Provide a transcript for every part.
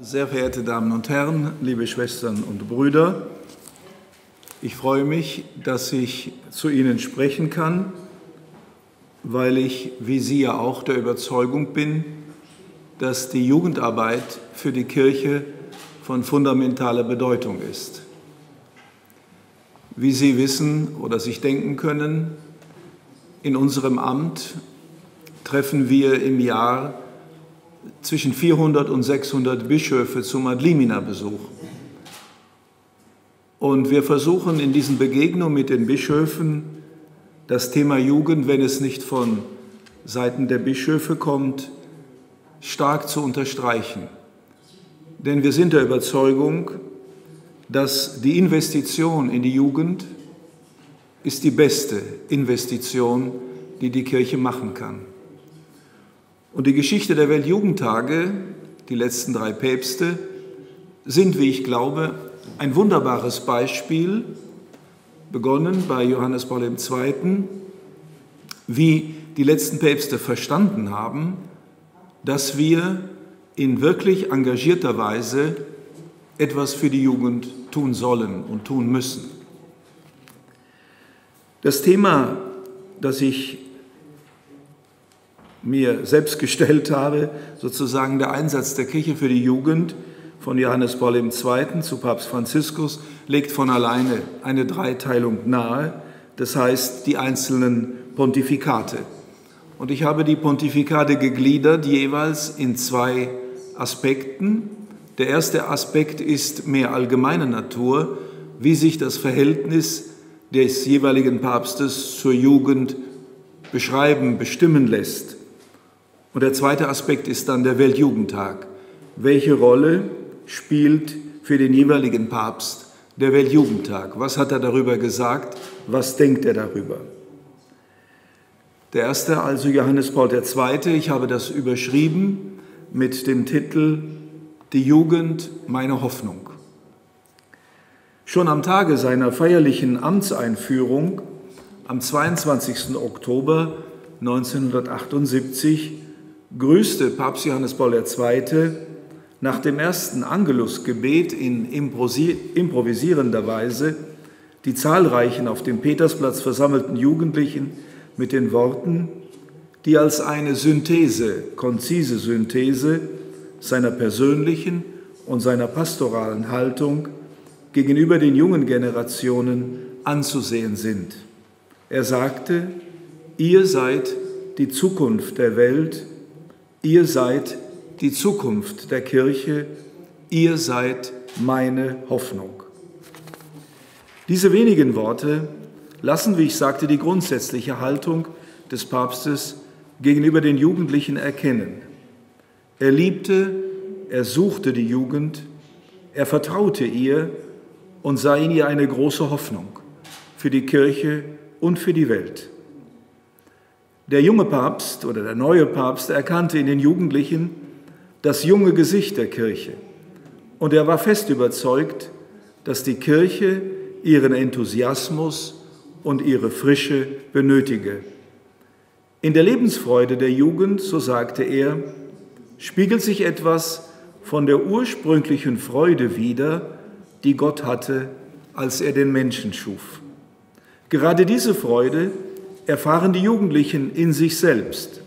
Sehr verehrte Damen und Herren, liebe Schwestern und Brüder, ich freue mich, dass ich zu Ihnen sprechen kann, weil ich, wie Sie ja auch, der Überzeugung bin, dass die Jugendarbeit für die Kirche von fundamentaler Bedeutung ist. Wie Sie wissen oder sich denken können, in unserem Amt treffen wir im Jahr zwischen 400 und 600 Bischöfe zum Adlimina-Besuch. Und wir versuchen in diesen Begegnungen mit den Bischöfen das Thema Jugend, wenn es nicht von Seiten der Bischöfe kommt, stark zu unterstreichen. Denn wir sind der Überzeugung, dass die Investition in die Jugend ist die beste Investition, die die Kirche machen kann. Und die Geschichte der Weltjugendtage, die letzten 3 Päpste, sind, wie ich glaube, ein wunderbares Beispiel, begonnen bei Johannes Paul II., wie die letzten Päpste verstanden haben, dass wir in wirklich engagierter Weise etwas für die Jugend tun sollen und tun müssen. Das Thema, das ich mir selbst gestellt habe, sozusagen der Einsatz der Kirche für die Jugend, von Johannes Paul II. Zu Papst Franziskus, legt von alleine eine Dreiteilung nahe, das heißt die einzelnen Pontifikate. Und ich habe die Pontifikate gegliedert, jeweils in 2 Aspekten. Der erste Aspekt ist mehr allgemeiner Natur, wie sich das Verhältnis des jeweiligen Papstes zur Jugend beschreiben, bestimmen lässt. Und der zweite Aspekt ist dann der Weltjugendtag. Welche Rolle spielt für den jeweiligen Papst der Weltjugendtag? Was hat er darüber gesagt? Was denkt er darüber? Der erste, also Johannes Paul II., ich habe das überschrieben mit dem Titel »Die Jugend, meine Hoffnung«. Schon am Tage seiner feierlichen Amtseinführung, am 22. Oktober 1978, grüßte Papst Johannes Paul II. Nach dem ersten Angelusgebet in improvisierender Weise die zahlreichen auf dem Petersplatz versammelten Jugendlichen mit den Worten, die als eine Synthese, konzise Synthese seiner persönlichen und seiner pastoralen Haltung gegenüber den jungen Generationen anzusehen sind. Er sagte: Ihr seid die Zukunft der Welt, ihr seid die Zukunft der Kirche, ihr seid meine Hoffnung. Diese wenigen Worte lassen, wie ich sagte, die grundsätzliche Haltung des Papstes gegenüber den Jugendlichen erkennen. Er liebte, er suchte die Jugend, er vertraute ihr und sah in ihr eine große Hoffnung für die Kirche und für die Welt. Der junge Papst oder der neue Papst erkannte in den Jugendlichen das junge Gesicht der Kirche und er war fest überzeugt, dass die Kirche ihren Enthusiasmus und ihre Frische benötige. In der Lebensfreude der Jugend, so sagte er, spiegelt sich etwas von der ursprünglichen Freude wider, die Gott hatte, als er den Menschen schuf. Gerade diese Freude erfahren die Jugendlichen in sich selbst.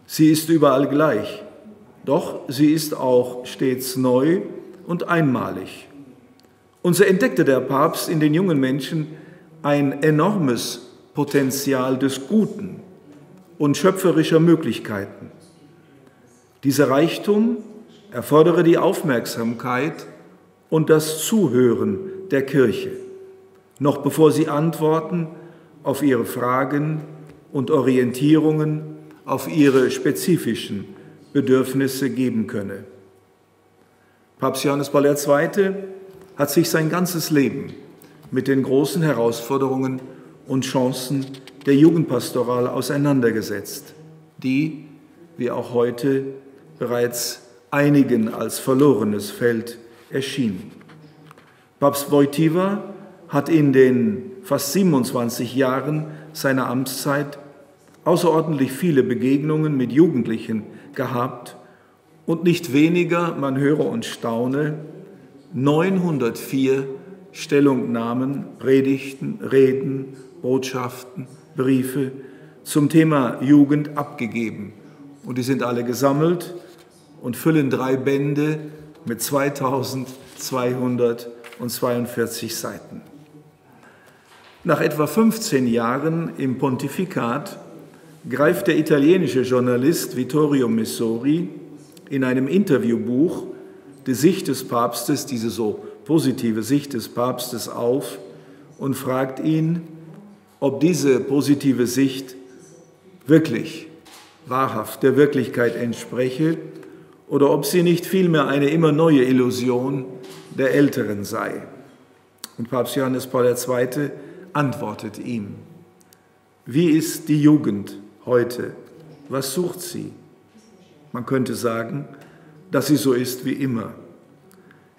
Sie ist überall gleich, doch sie ist auch stets neu und einmalig. Und so entdeckte der Papst in den jungen Menschen ein enormes Potenzial des Guten und schöpferischer Möglichkeiten. Dieser Reichtum erfordere die Aufmerksamkeit und das Zuhören der Kirche, noch bevor sie Antworten auf ihre Fragen und Orientierungen auf ihre spezifischen Bedürfnisse geben könne. Papst Johannes Paul II. Hat sich sein ganzes Leben mit den großen Herausforderungen und Chancen der Jugendpastoral auseinandergesetzt, die, wie auch heute, bereits einigen als verlorenes Feld erschienen. Papst Wojtyła hat in den fast 27 Jahren seiner Amtszeit außerordentlich viele Begegnungen mit Jugendlichen gehabt und nicht weniger, man höre und staune, 904 Stellungnahmen, Predigten, Reden, Botschaften, Briefe zum Thema Jugend abgegeben. Und die sind alle gesammelt und füllen 3 Bände mit 2242 Seiten. Nach etwa 15 Jahren im Pontifikat greift der italienische Journalist Vittorio Messori in einem Interviewbuch die Sicht des Papstes, diese so positive Sicht des Papstes auf und fragt ihn, ob diese positive Sicht wirklich wahrhaft der Wirklichkeit entspreche oder ob sie nicht vielmehr eine immer neue Illusion der Älteren sei. Und Papst Johannes Paul II. Antwortet ihm: Wie ist die Jugend heute? Was sucht sie? Man könnte sagen, dass sie so ist wie immer.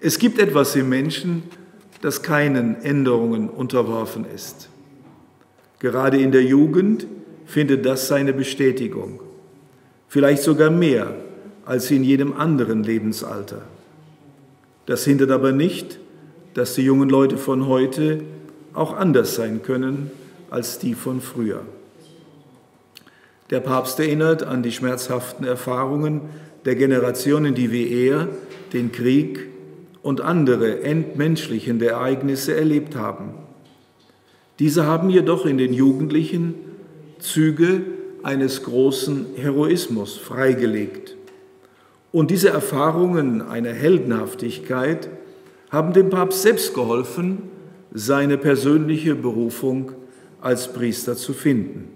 Es gibt etwas im Menschen, das keinen Änderungen unterworfen ist. Gerade in der Jugend findet das seine Bestätigung, vielleicht sogar mehr als in jedem anderen Lebensalter. Das hindert aber nicht, dass die jungen Leute von heute auch anders sein können als die von früher. Der Papst erinnert an die schmerzhaften Erfahrungen der Generationen, die wie er den Krieg und andere entmenschlichende Ereignisse erlebt haben. Diese haben jedoch in den Jugendlichen Züge eines großen Heroismus freigelegt. Und diese Erfahrungen einer Heldenhaftigkeit haben dem Papst selbst geholfen, seine persönliche Berufung als Priester zu finden.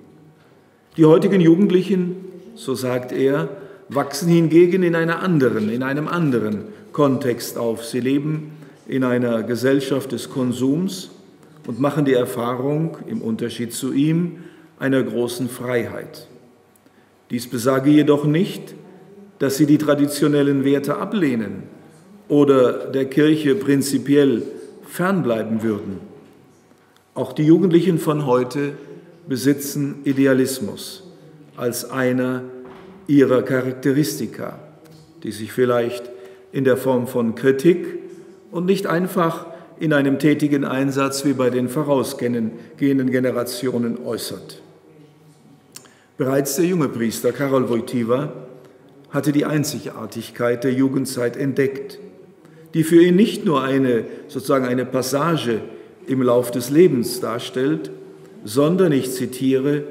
Die heutigen Jugendlichen, so sagt er, wachsen hingegen in einem anderen Kontext auf. Sie leben in einer Gesellschaft des Konsums und machen die Erfahrung, im Unterschied zu ihm, einer großen Freiheit. Dies besage jedoch nicht, dass sie die traditionellen Werte ablehnen oder der Kirche prinzipiell fernbleiben würden. Auch die Jugendlichen von heute besitzen Idealismus als einer ihrer Charakteristika, die sich vielleicht in der Form von Kritik und nicht einfach in einem tätigen Einsatz wie bei den vorausgehenden Generationen äußert. Bereits der junge Priester Karol Wojtyła hatte die Einzigartigkeit der Jugendzeit entdeckt, die für ihn nicht nur eine Passage im Lauf des Lebens darstellt, sondern, ich zitiere,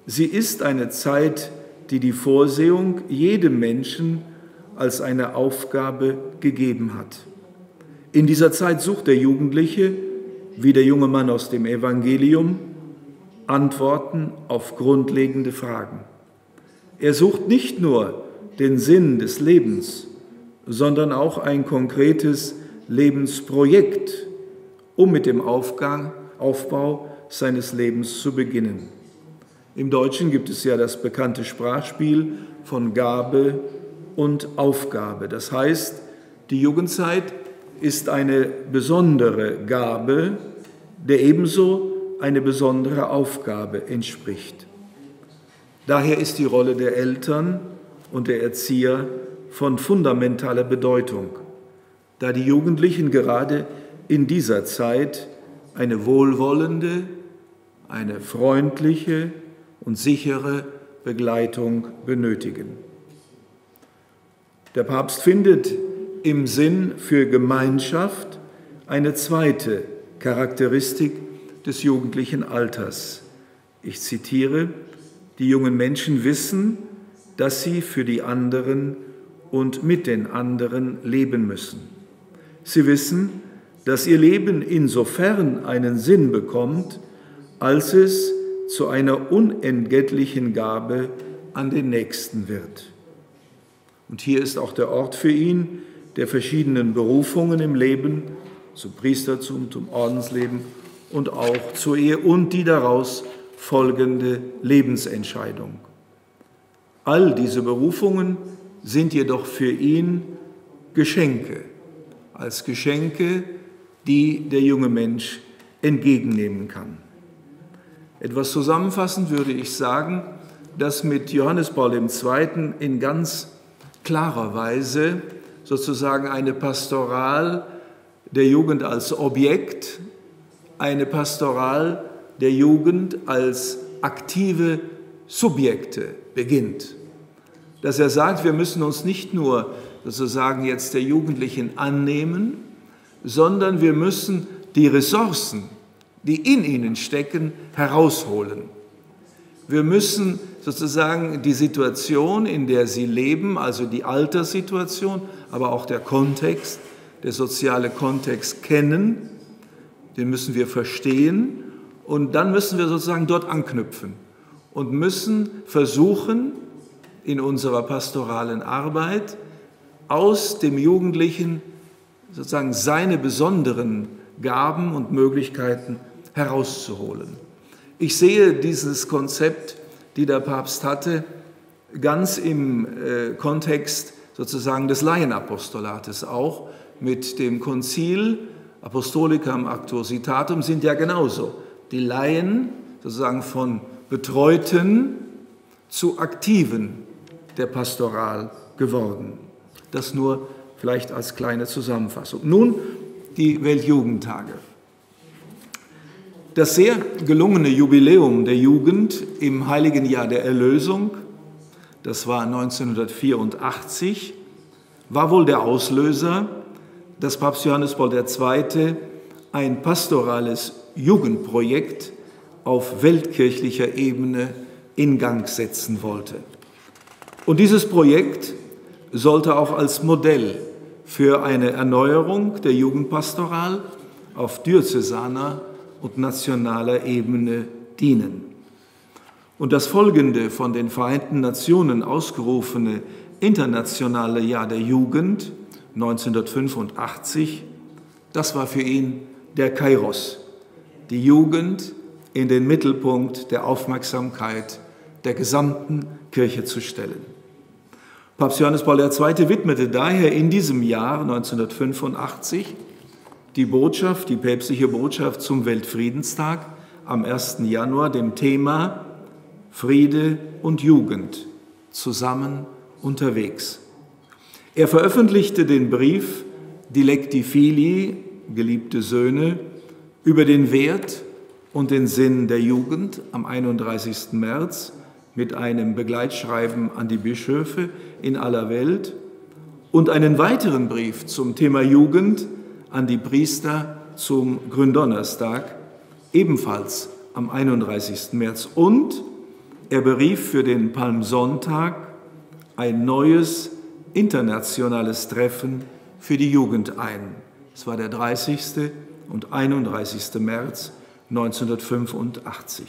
sie ist eine Zeit, die die Vorsehung jedem Menschen als eine Aufgabe gegeben hat. In dieser Zeit sucht der Jugendliche, wie der junge Mann aus dem Evangelium, Antworten auf grundlegende Fragen. Er sucht nicht nur den Sinn des Lebens, sondern auch ein konkretes Lebensprojekt, um mit dem Aufbau seines Lebens zu beginnen. Im Deutschen gibt es ja das bekannte Sprachspiel von Gabe und Aufgabe. Das heißt, die Jugendzeit ist eine besondere Gabe, der ebenso eine besondere Aufgabe entspricht. Daher ist die Rolle der Eltern und der Erzieher von fundamentaler Bedeutung, da die Jugendlichen gerade in dieser Zeit eine wohlwollende, eine freundliche und sichere Begleitung benötigen. Der Papst findet im Sinn für Gemeinschaft eine zweite Charakteristik des jugendlichen Alters. Ich zitiere: Die jungen Menschen wissen, dass sie für die anderen und mit den anderen leben müssen. Sie wissen, dass ihr Leben insofern einen Sinn bekommt, als es zu einer unentgeltlichen Gabe an den Nächsten wird. Und hier ist auch der Ort für ihn der verschiedenen Berufungen im Leben, zum Priestertum, zum Ordensleben und auch zur Ehe und die daraus folgende Lebensentscheidung. All diese Berufungen sind jedoch für ihn Geschenke, als Geschenke, die der junge Mensch entgegennehmen kann. Etwas zusammenfassend würde ich sagen, dass mit Johannes Paul II. In ganz klarerweise sozusagen eine Pastoral der Jugend als Objekt, eine Pastoral der Jugend als aktive Subjekte beginnt. Dass er sagt, wir müssen uns nicht nur sozusagen jetzt der Jugendlichen annehmen, sondern wir müssen die Ressourcen, die in ihnen stecken, herausholen. Wir müssen sozusagen die Situation, in der sie leben, also die Alterssituation, aber auch der Kontext, der soziale Kontext kennen, den müssen wir verstehen und dann müssen wir sozusagen dort anknüpfen und müssen versuchen, in unserer pastoralen Arbeit aus dem Jugendlichen sozusagen seine besonderen Gaben und Möglichkeiten herauszuholen. Ich sehe dieses Konzept, die der Papst hatte, ganz im Kontext sozusagen des Laienapostolates auch, mit dem Konzil Apostolicam Actuositatum sind ja genauso. Die Laien sozusagen von Betreuten zu Aktiven der Pastoral geworden. Das nur vielleicht als kleine Zusammenfassung. Nun die Weltjugendtage. Das sehr gelungene Jubiläum der Jugend im Heiligen Jahr der Erlösung, das war 1984, war wohl der Auslöser, dass Papst Johannes Paul II. Ein pastorales Jugendprojekt auf weltkirchlicher Ebene in Gang setzen wollte. Und dieses Projekt sollte auch als Modell für eine Erneuerung der Jugendpastoral auf diözesaner und nationaler Ebene dienen. Und das folgende von den Vereinten Nationen ausgerufene internationale Jahr der Jugend 1985, das war für ihn der Kairos, die Jugend in den Mittelpunkt der Aufmerksamkeit der gesamten Kirche zu stellen. Papst Johannes Paul II. Widmete daher in diesem Jahr 1985 die Botschaft, die päpstliche Botschaft zum Weltfriedenstag am 1. Januar dem Thema Friede und Jugend zusammen unterwegs. Er veröffentlichte den Brief Dilecti Filii, geliebte Söhne, über den Wert und den Sinn der Jugend am 31. März mit einem Begleitschreiben an die Bischöfe in aller Welt und einen weiteren Brief zum Thema Jugend an die Priester zum Gründonnerstag, ebenfalls am 31. März. Und er berief für den Palmsonntag ein neues internationales Treffen für die Jugend ein. Es war der 30. und 31. März 1985.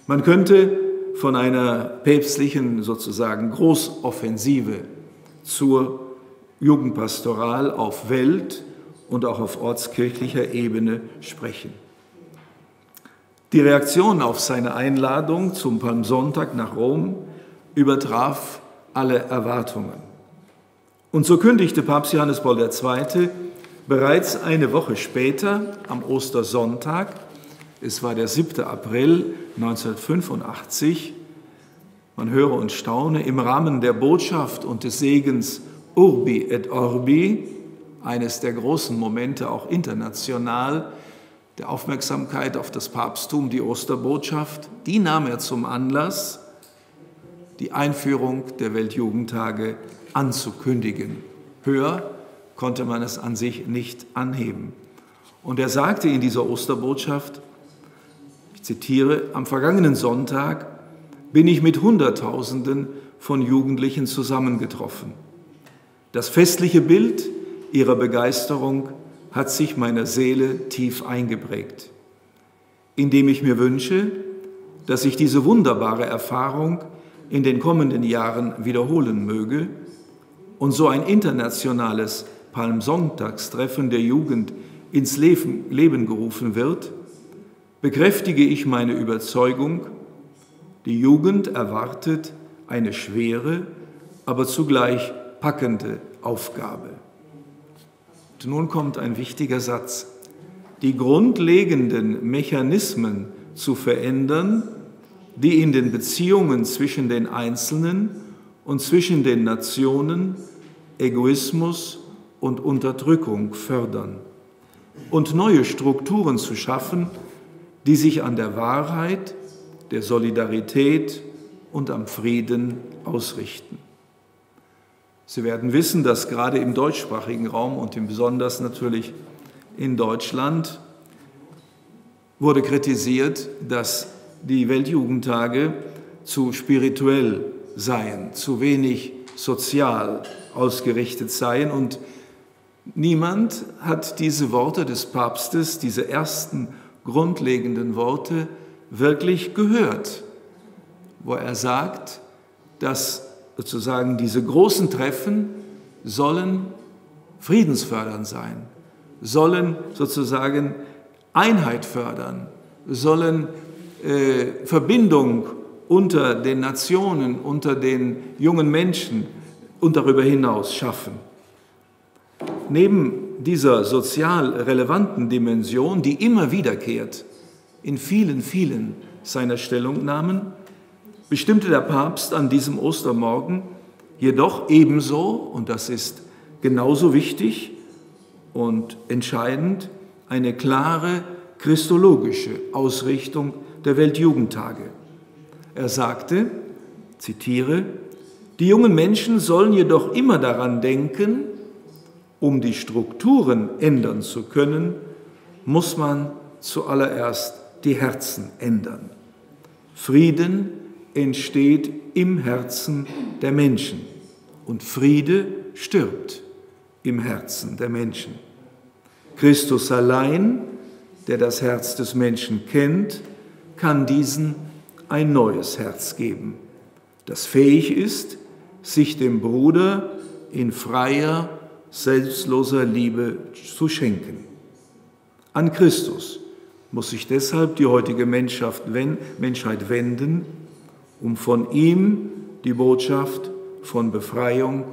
Man könnte von einer päpstlichen sozusagen Großoffensive zur Jugendpastoral auf Welt- und auch auf ortskirchlicher Ebene sprechen. Die Reaktion auf seine Einladung zum Palmsonntag nach Rom übertraf alle Erwartungen. Und so kündigte Papst Johannes Paul II. Bereits eine Woche später, am Ostersonntag, es war der 7. April 1985, man höre und staune, im Rahmen der Botschaft und des Segens Urbi et Orbi, eines der großen Momente auch international, der Aufmerksamkeit auf das Papsttum, die Osterbotschaft, die nahm er zum Anlass, die Einführung der Weltjugendtage anzukündigen. Höher konnte man es an sich nicht anheben. Und er sagte in dieser Osterbotschaft, ich zitiere, am vergangenen Sonntag bin ich mit Hunderttausenden von Jugendlichen zusammengetroffen. Das festliche Bild ihrer Begeisterung hat sich meiner Seele tief eingeprägt, indem ich mir wünsche, dass sich diese wunderbare Erfahrung in den kommenden Jahren wiederholen möge und so ein internationales Palmsonntagstreffen der Jugend ins Leben gerufen wird, bekräftige ich meine Überzeugung, die Jugend erwartet eine schwere, aber zugleich packende Aufgabe. Und nun kommt ein wichtiger Satz. Die grundlegenden Mechanismen zu verändern, die in den Beziehungen zwischen den Einzelnen und zwischen den Nationen Egoismus und Unterdrückung fördern und neue Strukturen zu schaffen, die sich an der Wahrheit, der Solidarität und am Frieden ausrichten. Sie werden wissen, dass gerade im deutschsprachigen Raum und im besonders natürlich in Deutschland wurde kritisiert, dass die Weltjugendtage zu spirituell seien, zu wenig sozial ausgerichtet seien. Und niemand hat diese Worte des Papstes, diese ersten grundlegenden Worte, wirklich gehört, wo er sagt, dass sozusagen diese großen Treffen sollen friedensfördernd sein, sollen sozusagen Einheit fördern, sollen Verbindung unter den Nationen, unter den jungen Menschen und darüber hinaus schaffen. Neben dieser sozial relevanten Dimension, die immer wiederkehrt in vielen, vielen seiner Stellungnahmen, bestimmte der Papst an diesem Ostermorgen jedoch ebenso, und das ist genauso wichtig und entscheidend, eine klare christologische Ausrichtung der Weltjugendtage. Er sagte, zitiere, die jungen Menschen sollen jedoch immer daran denken, um die Strukturen ändern zu können, muss man zuallererst die Herzen ändern. Frieden entsteht im Herzen der Menschen und Friede stirbt im Herzen der Menschen. Christus allein, der das Herz des Menschen kennt, kann diesen ein neues Herz geben, das fähig ist, sich dem Bruder in freier, selbstloser Liebe zu schenken. An Christus muss sich deshalb die heutige Menschheit wenden, um von ihm die Botschaft von Befreiung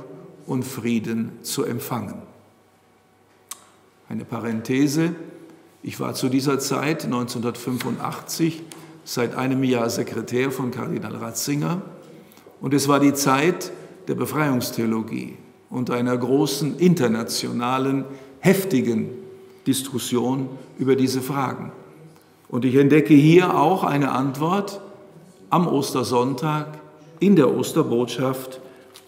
und Frieden zu empfangen. Eine Parenthese: Ich war zu dieser Zeit, 1985, seit einem Jahr Sekretär von Kardinal Ratzinger, und es war die Zeit der Befreiungstheologie und einer großen internationalen, heftigen Diskussion über diese Fragen. Und ich entdecke hier auch eine Antwort am Ostersonntag in der Osterbotschaft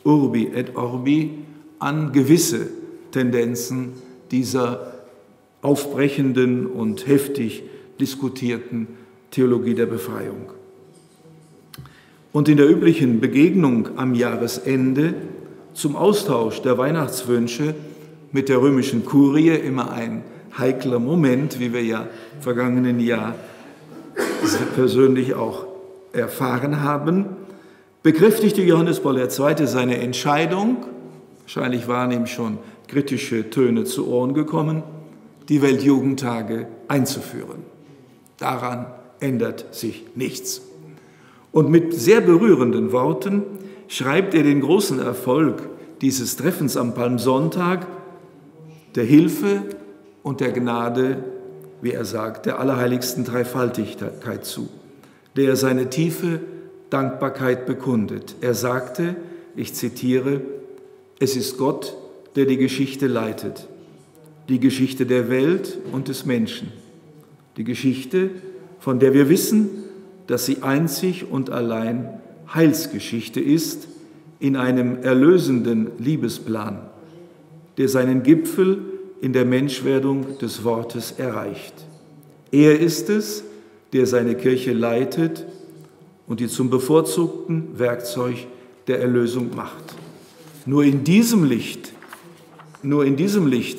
Urbi et Orbi an gewisse Tendenzen dieser aufbrechenden und heftig diskutierten Theologie der Befreiung. Und in der üblichen Begegnung am Jahresende zum Austausch der Weihnachtswünsche mit der römischen Kurie, immer ein heikler Moment, wie wir ja vergangenen Jahr persönlich auch erfahren haben, bekräftigte Johannes Paul II. Seine Entscheidung, wahrscheinlich waren ihm schon kritische Töne zu Ohren gekommen, die Weltjugendtage einzuführen. Daran ändert sich nichts. Und mit sehr berührenden Worten schreibt er den großen Erfolg dieses Treffens am Palmsonntag der Hilfe und der Gnade, wie er sagt, der allerheiligsten Dreifaltigkeit zu, der er seine tiefe Dankbarkeit bekundet. Er sagte, ich zitiere, es ist Gott, der die Geschichte leitet, die Geschichte der Welt und des Menschen, die Geschichte, von der wir wissen, dass sie einzig und allein Heilsgeschichte ist in einem erlösenden Liebesplan, der seinen Gipfel in der Menschwerdung des Wortes erreicht. Er ist es, der seine Kirche leitet und die zum bevorzugten Werkzeug der Erlösung macht. Nur in diesem Licht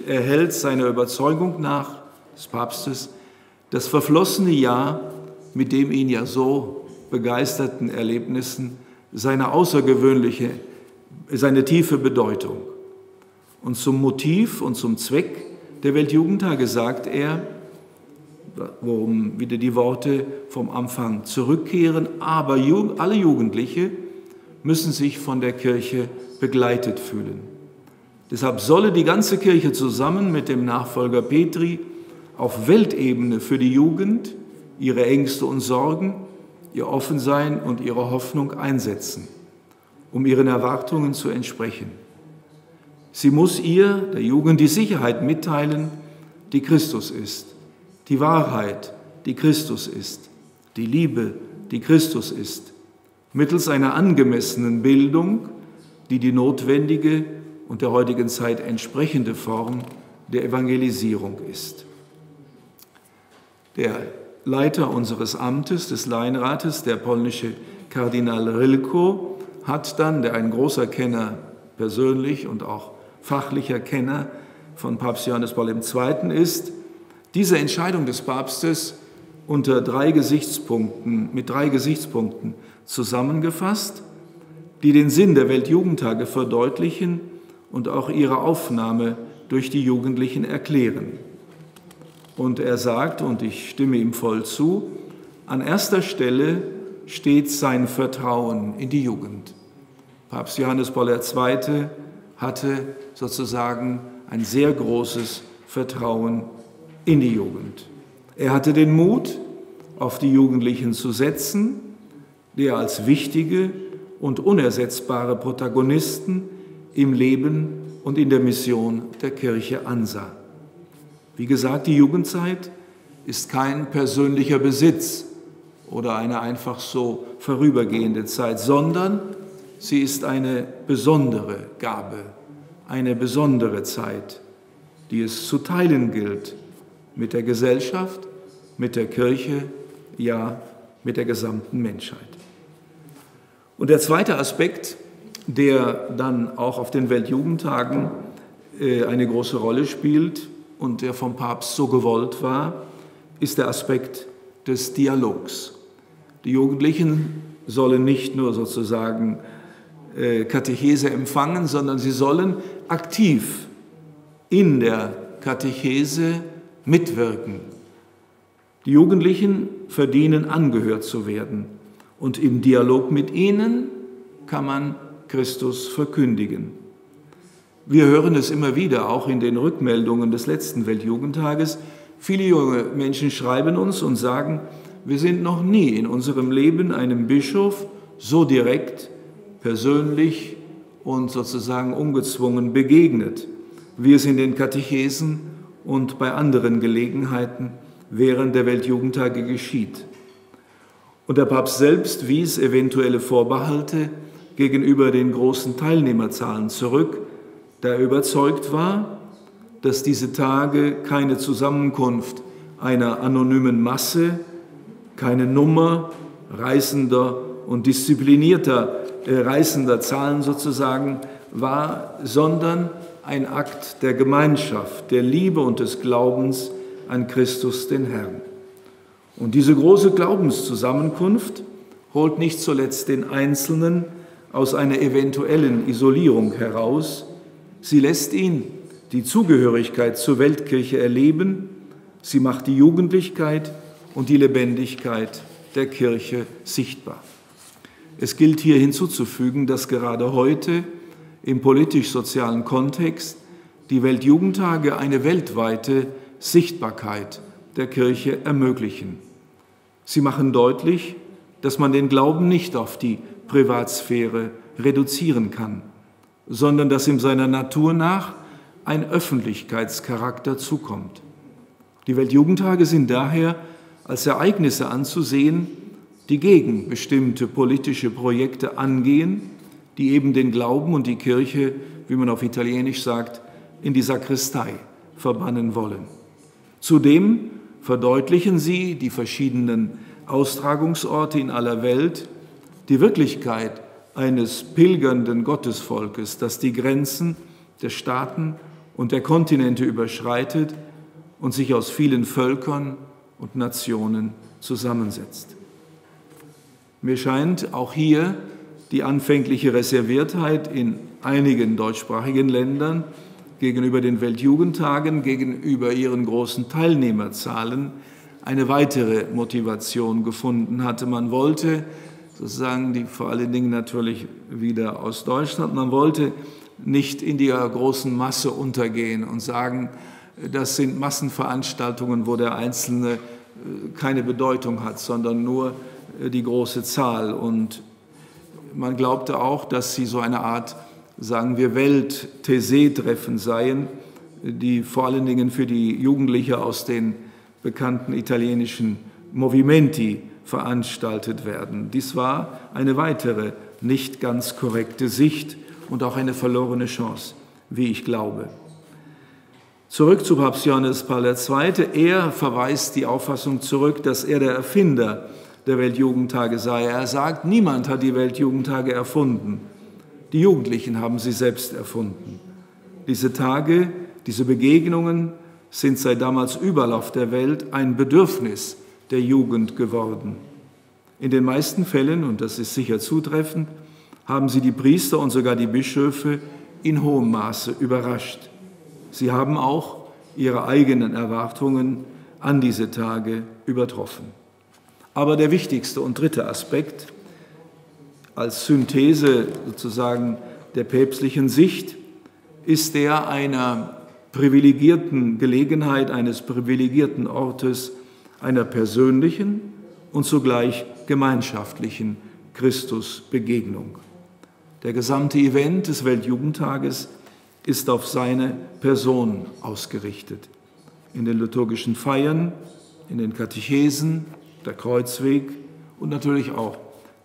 erhält seiner Überzeugung nach des Papstes das verflossene Jahr mit dem ihn ja so begeisterten Erlebnissen seine tiefe Bedeutung. Und zum Motiv und zum Zweck der Weltjugendtage sagt er, worum wieder die Worte vom Anfang zurückkehren, aber alle Jugendliche müssen sich von der Kirche begleitet fühlen. Deshalb solle die ganze Kirche zusammen mit dem Nachfolger Petri auf Weltebene für die Jugend ihre Ängste und Sorgen, ihr Offensein und ihre Hoffnung einsetzen. um ihren Erwartungen zu entsprechen. Sie muss ihr, der Jugend, die Sicherheit mitteilen, die Christus ist, die Wahrheit, die Christus ist, die Liebe, die Christus ist, mittels einer angemessenen Bildung, die die notwendige und der heutigen Zeit entsprechende Form der Evangelisierung ist. Der Leiter unseres Amtes, des Laienrates, der polnische Kardinal Rylko, hat dann, der ein großer Kenner persönlich und auch fachlicher Kenner von Papst Johannes Paul II. Ist, diese Entscheidung des Papstes mit drei Gesichtspunkten zusammengefasst, die den Sinn der Weltjugendtage verdeutlichen und auch ihre Aufnahme durch die Jugendlichen erklären. Und er sagt, und ich stimme ihm voll zu, an erster Stelle steht sein Vertrauen in die Jugend. Papst Johannes Paul II. Hatte sozusagen ein sehr großes Vertrauen in die Jugend. Er hatte den Mut, auf die Jugendlichen zu setzen, die er als wichtige und unersetzbare Protagonisten im Leben und in der Mission der Kirche ansah. Wie gesagt, die Jugendzeit ist kein persönlicher Besitz oder eine einfach so vorübergehende Zeit, sondern sie ist eine besondere Gabe, eine besondere Zeit, die es zu teilen gilt mit der Gesellschaft, mit der Kirche, ja, mit der gesamten Menschheit. Und der zweite Aspekt, der dann auch auf den Weltjugendtagen eine große Rolle spielt und der vom Papst so gewollt war, ist der Aspekt des Dialogs. Die Jugendlichen sollen nicht nur sozusagen Katechese empfangen, sondern sie sollen aktiv in der Katechese mitwirken. Die Jugendlichen verdienen, angehört zu werden. Und im Dialog mit ihnen kann man Christus verkündigen. Wir hören es immer wieder, auch in den Rückmeldungen des letzten Weltjugendtages. Viele junge Menschen schreiben uns und sagen, wir sind noch nie in unserem Leben einem Bischof so direkt, persönlich und sozusagen ungezwungen begegnet, wie es in den Katechesen und bei anderen Gelegenheiten während der Weltjugendtage geschieht. Und der Papst selbst wies eventuelle Vorbehalte gegenüber den großen Teilnehmerzahlen zurück, da er überzeugt war, dass diese Tage keine Zusammenkunft einer anonymen Masse, keine Nummer reisender und disziplinierter Reisender Zahlen sozusagen war, sondern ein Akt der Gemeinschaft, der Liebe und des Glaubens an Christus, den Herrn. Und diese große Glaubenszusammenkunft holt nicht zuletzt den Einzelnen aus einer eventuellen Isolierung heraus. Sie lässt ihn die Zugehörigkeit zur Weltkirche erleben. Sie macht die Jugendlichkeit und die Lebendigkeit der Kirche sichtbar. Es gilt hier hinzuzufügen, dass gerade heute im politisch-sozialen Kontext die Weltjugendtage eine weltweite Sichtbarkeit der Kirche ermöglichen. Sie machen deutlich, dass man den Glauben nicht auf die Privatsphäre reduzieren kann, sondern dass ihm seiner Natur nach ein Öffentlichkeitscharakter zukommt. Die Weltjugendtage sind daher als Ereignisse anzusehen, die gegen bestimmte politische Projekte angehen, die eben den Glauben und die Kirche, wie man auf Italienisch sagt, in die Sakristei verbannen wollen. Zudem verdeutlichen sie, die verschiedenen Austragungsorte in aller Welt, die Wirklichkeit eines pilgernden Gottesvolkes, das die Grenzen der Staaten und der Kontinente überschreitet und sich aus vielen Völkern und Nationen zusammensetzt. Mir scheint auch hier die anfängliche Reserviertheit in einigen deutschsprachigen Ländern gegenüber den Weltjugendtagen, gegenüber ihren großen Teilnehmerzahlen eine weitere Motivation gefunden hatte. Man wollte sozusagen, die vor allen Dingen natürlich wieder aus Deutschland, man wollte nicht in der großen Masse untergehen und sagen, das sind Massenveranstaltungen, wo der Einzelne keine Bedeutung hat, sondern nur die große Zahl. Und man glaubte auch, dass sie so eine Art, sagen wir, Welt-Taizé-Treffen seien, die vor allen Dingen für die Jugendliche aus den bekannten italienischen Movimenti veranstaltet werden. Dies war eine weitere nicht ganz korrekte Sicht und auch eine verlorene Chance, wie ich glaube. Zurück zu Papst Johannes Paul II. Er verweist die Auffassung zurück, dass er der Erfinder der Weltjugendtage sei. Er sagt, niemand hat die Weltjugendtage erfunden. Die Jugendlichen haben sie selbst erfunden. Diese Tage, diese Begegnungen sind seit damals überall auf der Welt ein Bedürfnis der Jugend geworden. In den meisten Fällen, und das ist sicher zutreffend, haben sie die Priester und sogar die Bischöfe in hohem Maße überrascht. Sie haben auch ihre eigenen Erwartungen an diese Tage übertroffen. Aber der wichtigste und dritte Aspekt als Synthese sozusagen der päpstlichen Sicht ist der einer privilegierten Gelegenheit, eines privilegierten Ortes, einer persönlichen und zugleich gemeinschaftlichen Christusbegegnung. Der gesamte Event des Weltjugendtages ist auf seine Person ausgerichtet. In den liturgischen Feiern, in den Katechesen, der Kreuzweg und natürlich auch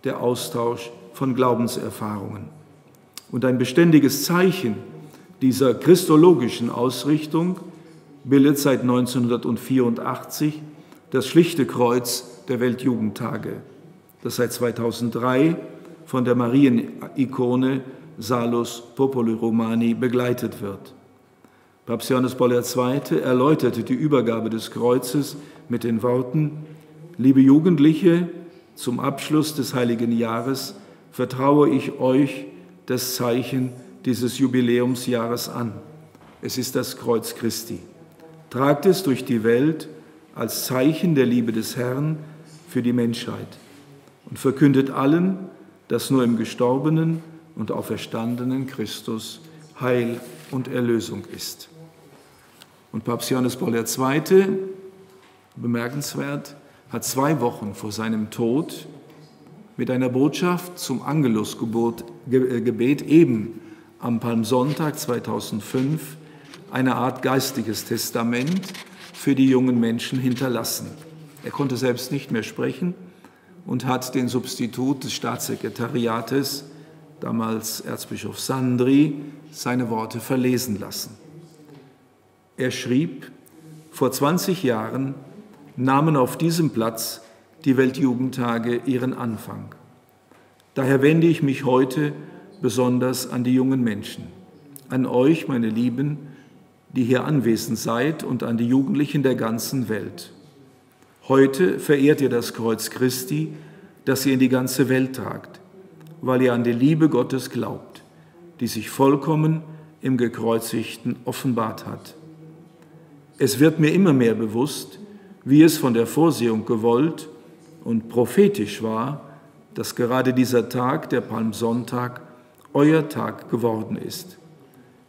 der Austausch von Glaubenserfahrungen. Und ein beständiges Zeichen dieser christologischen Ausrichtung bildet seit 1984 das schlichte Kreuz der Weltjugendtage, das seit 2003 von der Marienikone Salus Populi Romani begleitet wird. Papst Johannes Paul II. Erläuterte die Übergabe des Kreuzes mit den Worten: Liebe Jugendliche, zum Abschluss des heiligen Jahres vertraue ich euch das Zeichen dieses Jubiläumsjahres an. Es ist das Kreuz Christi. Tragt es durch die Welt als Zeichen der Liebe des Herrn für die Menschheit und verkündet allen, dass nur im gestorbenen und auferstandenen Christus Heil und Erlösung ist. Und Papst Johannes Paul II., bemerkenswert, hat 2 Wochen vor seinem Tod mit einer Botschaft zum Angelusgebet eben am Palmsonntag 2005 eine Art geistiges Testament für die jungen Menschen hinterlassen. Er konnte selbst nicht mehr sprechen und hat den Substitut des Staatssekretariates, damals Erzbischof Sandri, seine Worte verlesen lassen. Er schrieb: Vor 20 Jahren nahmen auf diesem Platz die Weltjugendtage ihren Anfang. Daher wende ich mich heute besonders an die jungen Menschen, an euch, meine Lieben, die hier anwesend seid, und an die Jugendlichen der ganzen Welt. Heute verehrt ihr das Kreuz Christi, das ihr in die ganze Welt tragt, weil ihr an die Liebe Gottes glaubt, die sich vollkommen im Gekreuzigten offenbart hat. Es wird mir immer mehr bewusst, wie es von der Vorsehung gewollt und prophetisch war, dass gerade dieser Tag, der Palmsonntag, euer Tag geworden ist.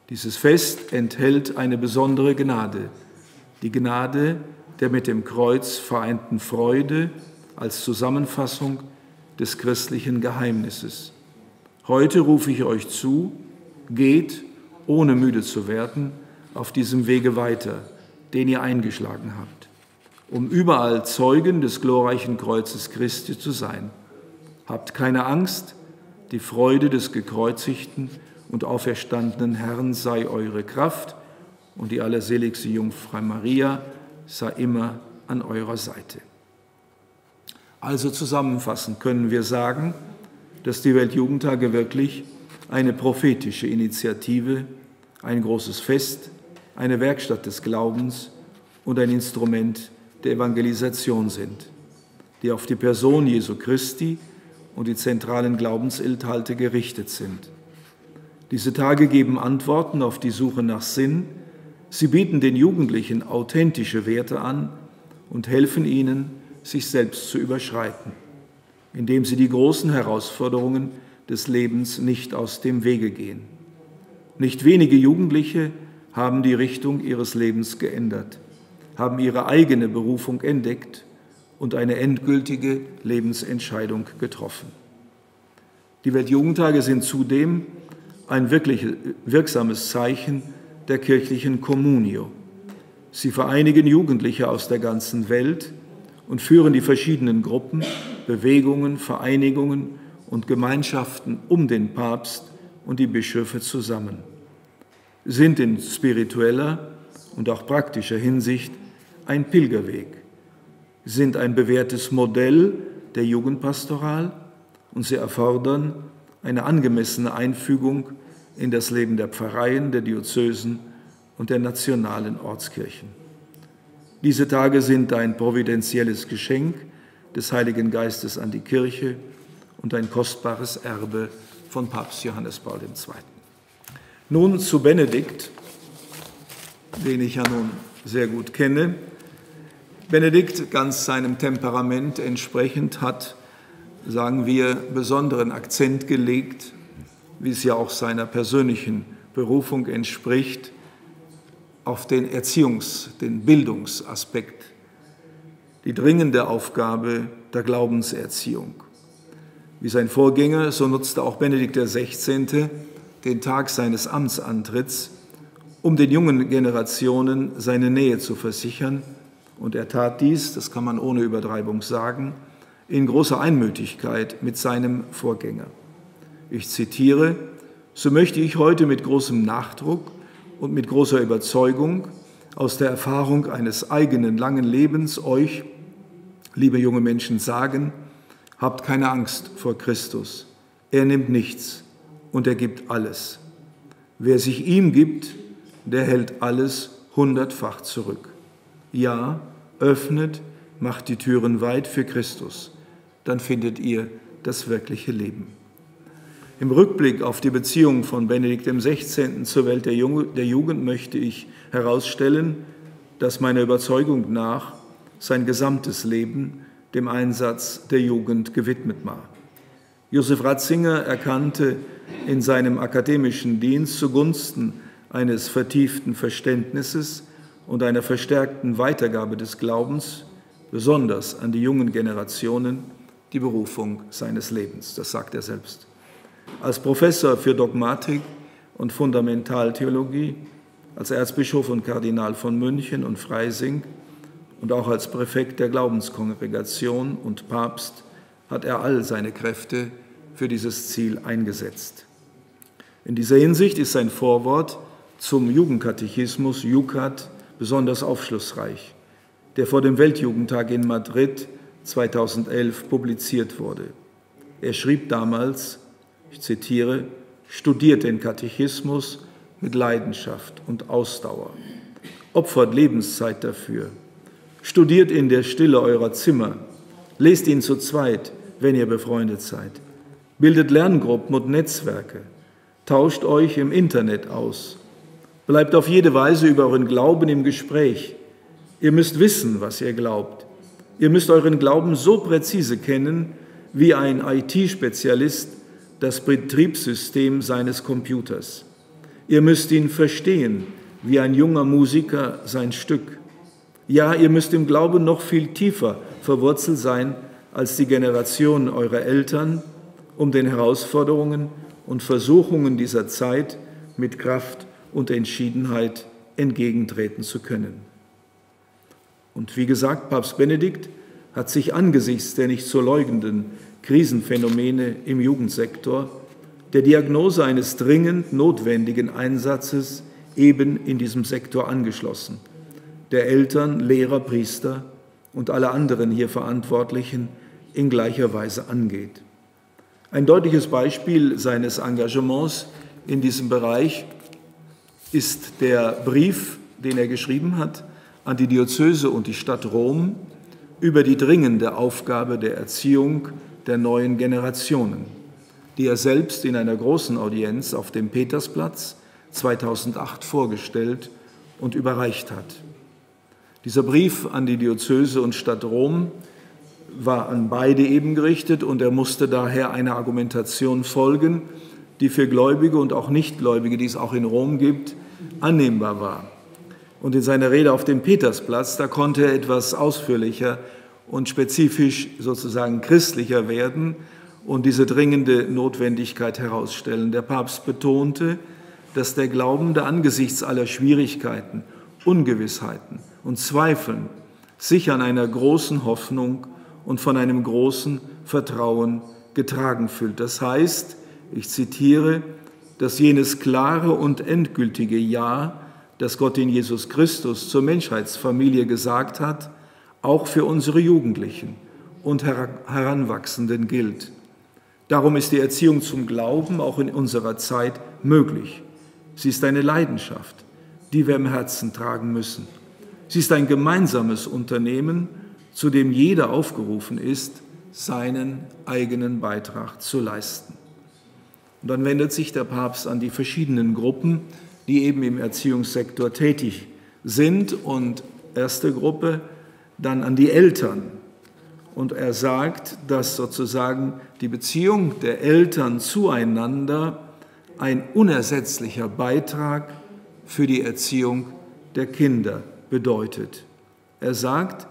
Dieses Fest enthält eine besondere Gnade, die Gnade der mit dem Kreuz vereinten Freude als Zusammenfassung des christlichen Geheimnisses. Heute rufe ich euch zu, geht, ohne müde zu werden, auf diesem Wege weiter, den ihr eingeschlagen habt, um überall Zeugen des glorreichen Kreuzes Christi zu sein. Habt keine Angst, die Freude des gekreuzigten und auferstandenen Herrn sei eure Kraft, und die allerseligste Jungfrau Maria sei immer an eurer Seite. Also zusammenfassend können wir sagen, dass die Weltjugendtage wirklich eine prophetische Initiative, ein großes Fest, eine Werkstatt des Glaubens und ein Instrument der Evangelisation sind, die auf die Person Jesu Christi und die zentralen Glaubensinhalte gerichtet sind. Diese Tage geben Antworten auf die Suche nach Sinn. Sie bieten den Jugendlichen authentische Werte an und helfen ihnen, sich selbst zu überschreiten, indem sie die großen Herausforderungen des Lebens nicht aus dem Wege gehen. Nicht wenige Jugendliche haben die Richtung ihres Lebens geändert, haben ihre eigene Berufung entdeckt und eine endgültige Lebensentscheidung getroffen. Die Weltjugendtage sind zudem ein wirklich wirksames Zeichen der kirchlichen Communio. Sie vereinigen Jugendliche aus der ganzen Welt und führen die verschiedenen Gruppen, Bewegungen, Vereinigungen und Gemeinschaften um den Papst und die Bischöfe zusammen, sind in spiritueller und auch praktischer Hinsicht ein Pilgerweg, sind ein bewährtes Modell der Jugendpastoral und sie erfordern eine angemessene Einfügung in das Leben der Pfarreien, der Diözesen und der nationalen Ortskirchen. Diese Tage sind ein providentielles Geschenk des Heiligen Geistes an die Kirche und ein kostbares Erbe von Papst Johannes Paul II. Nun zu Benedikt, den ich ja nun sehr gut kenne. Benedikt, ganz seinem Temperament entsprechend, hat, sagen wir, besonderen Akzent gelegt, wie es ja auch seiner persönlichen Berufung entspricht, auf den den Bildungsaspekt, die dringende Aufgabe der Glaubenserziehung. Wie sein Vorgänger, so nutzte auch Benedikt XVI. Den Tag seines Amtsantritts, um den jungen Generationen seine Nähe zu versichern. Und er tat dies, das kann man ohne Übertreibung sagen, in großer Einmütigkeit mit seinem Vorgänger. Ich zitiere: So möchte ich heute mit großem Nachdruck und mit großer Überzeugung aus der Erfahrung eines eigenen langen Lebens euch, liebe junge Menschen, sagen: Habt keine Angst vor Christus. Er nimmt nichts und er gibt alles. Wer sich ihm gibt, der hält alles 100-fach zurück. Ja, öffnet, macht die Türen weit für Christus. Dann findet ihr das wirkliche Leben. Im Rückblick auf die Beziehung von Benedikt XVI. Zur Welt der Jugend möchte ich herausstellen, dass meiner Überzeugung nach sein gesamtes Leben dem Einsatz der Jugend gewidmet war. Josef Ratzinger erkannte in seinem akademischen Dienst zugunsten eines vertieften Verständnisses und einer verstärkten Weitergabe des Glaubens, besonders an die jungen Generationen, die Berufung seines Lebens. Das sagt er selbst. Als Professor für Dogmatik und Fundamentaltheologie, als Erzbischof und Kardinal von München und Freising und auch als Präfekt der Glaubenskongregation und Papst hat er all seine Kräfte für dieses Ziel eingesetzt. In dieser Hinsicht ist sein Vorwort zum Jugendkatechismus JUKAT besonders aufschlussreich, der vor dem Weltjugendtag in Madrid 2011 publiziert wurde. Er schrieb damals, ich zitiere: Studiert den Katechismus mit Leidenschaft und Ausdauer, opfert Lebenszeit dafür, studiert in der Stille eurer Zimmer, lest ihn zu zweit, wenn ihr befreundet seid, bildet Lerngruppen und Netzwerke, tauscht euch im Internet aus, bleibt auf jede Weise über euren Glauben im Gespräch. Ihr müsst wissen, was ihr glaubt. Ihr müsst euren Glauben so präzise kennen, wie ein IT-Spezialist das Betriebssystem seines Computers. Ihr müsst ihn verstehen, wie ein junger Musiker sein Stück. Ja, ihr müsst im Glauben noch viel tiefer verwurzelt sein als die Generation eurer Eltern, um den Herausforderungen und Versuchungen dieser Zeit mit Kraft und Entschiedenheit entgegentreten zu können. Und wie gesagt, Papst Benedikt hat sich angesichts der nicht zu leugnenden Krisenphänomene im Jugendsektor der Diagnose eines dringend notwendigen Einsatzes eben in diesem Sektor angeschlossen, der Eltern, Lehrer, Priester und alle anderen hier Verantwortlichen in gleicher Weise angeht. Ein deutliches Beispiel seines Engagements in diesem Bereich ist der Brief, den er geschrieben hat an die Diözese und die Stadt Rom über die dringende Aufgabe der Erziehung der neuen Generationen, die er selbst in einer großen Audienz auf dem Petersplatz 2008 vorgestellt und überreicht hat. Dieser Brief an die Diözese und Stadt Rom war an beide eben gerichtet und er musste daher einer Argumentation folgen, die für Gläubige und auch Nichtgläubige, die es auch in Rom gibt, annehmbar war. Und in seiner Rede auf dem Petersplatz, da konnte er etwas ausführlicher und spezifisch sozusagen christlicher werden und diese dringende Notwendigkeit herausstellen. Der Papst betonte, dass der Glaubende angesichts aller Schwierigkeiten, Ungewissheiten und Zweifeln sich an einer großen Hoffnung und von einem großen Vertrauen getragen fühlt. Das heißt, ich zitiere, dass jenes klare und endgültige Ja, das Gott in Jesus Christus zur Menschheitsfamilie gesagt hat, auch für unsere Jugendlichen und Heranwachsenden gilt. Darum ist die Erziehung zum Glauben auch in unserer Zeit möglich. Sie ist eine Leidenschaft, die wir im Herzen tragen müssen. Sie ist ein gemeinsames Unternehmen, zu dem jeder aufgerufen ist, seinen eigenen Beitrag zu leisten. Und dann wendet sich der Papst an die verschiedenen Gruppen, die eben im Erziehungssektor tätig sind. Und erste Gruppe dann an die Eltern. Und er sagt, dass sozusagen die Beziehung der Eltern zueinander ein unersetzlicher Beitrag für die Erziehung der Kinder bedeutet. Er sagt,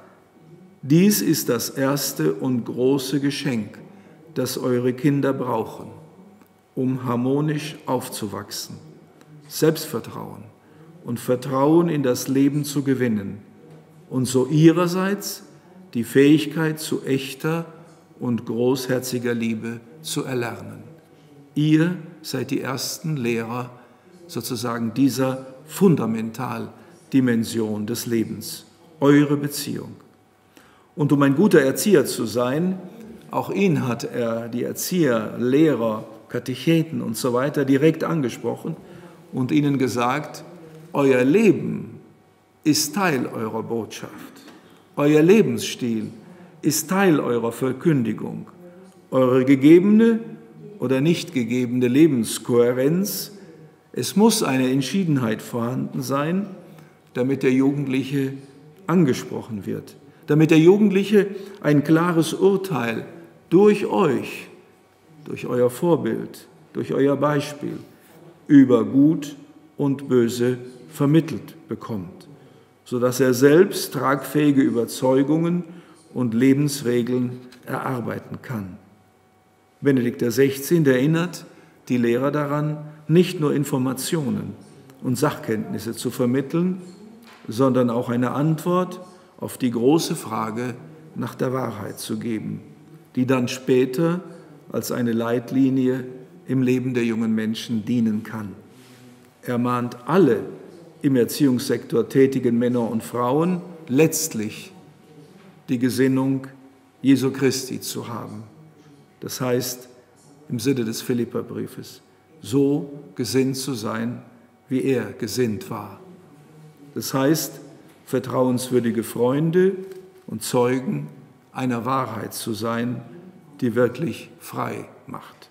dies ist das erste und große Geschenk, das eure Kinder brauchen, um harmonisch aufzuwachsen, Selbstvertrauen und Vertrauen in das Leben zu gewinnen und so ihrerseits die Fähigkeit zu echter und großherziger Liebe zu erlernen. Ihr seid die ersten Lehrer sozusagen dieser Fundamentaldimension des Lebens, eure Beziehung. Und um ein guter Erzieher zu sein, auch ihn hat er, die Erzieher, Lehrer, Katecheten und so weiter, direkt angesprochen und ihnen gesagt, euer Leben ist Teil eurer Botschaft. Euer Lebensstil ist Teil eurer Verkündigung. Eure gegebene oder nicht gegebene Lebenskohärenz, es muss eine Entschiedenheit vorhanden sein, damit der Jugendliche angesprochen wird, damit der Jugendliche ein klares Urteil durch euch, durch euer Vorbild, durch euer Beispiel über Gut und Böse vermittelt bekommt, sodass er selbst tragfähige Überzeugungen und Lebensregeln erarbeiten kann. Benedikt XVI. Erinnert die Lehrer daran, nicht nur Informationen und Sachkenntnisse zu vermitteln, sondern auch eine Antwort auf die große Frage nach der Wahrheit zu geben, die dann später als eine Leitlinie im Leben der jungen Menschen dienen kann. Er mahnt alle im Erziehungssektor tätigen Männer und Frauen, letztlich die Gesinnung Jesu Christi zu haben. Das heißt, im Sinne des Philipperbriefes, so gesinnt zu sein, wie er gesinnt war. Das heißt, vertrauenswürdige Freunde und Zeugen einer Wahrheit zu sein, die wirklich frei macht.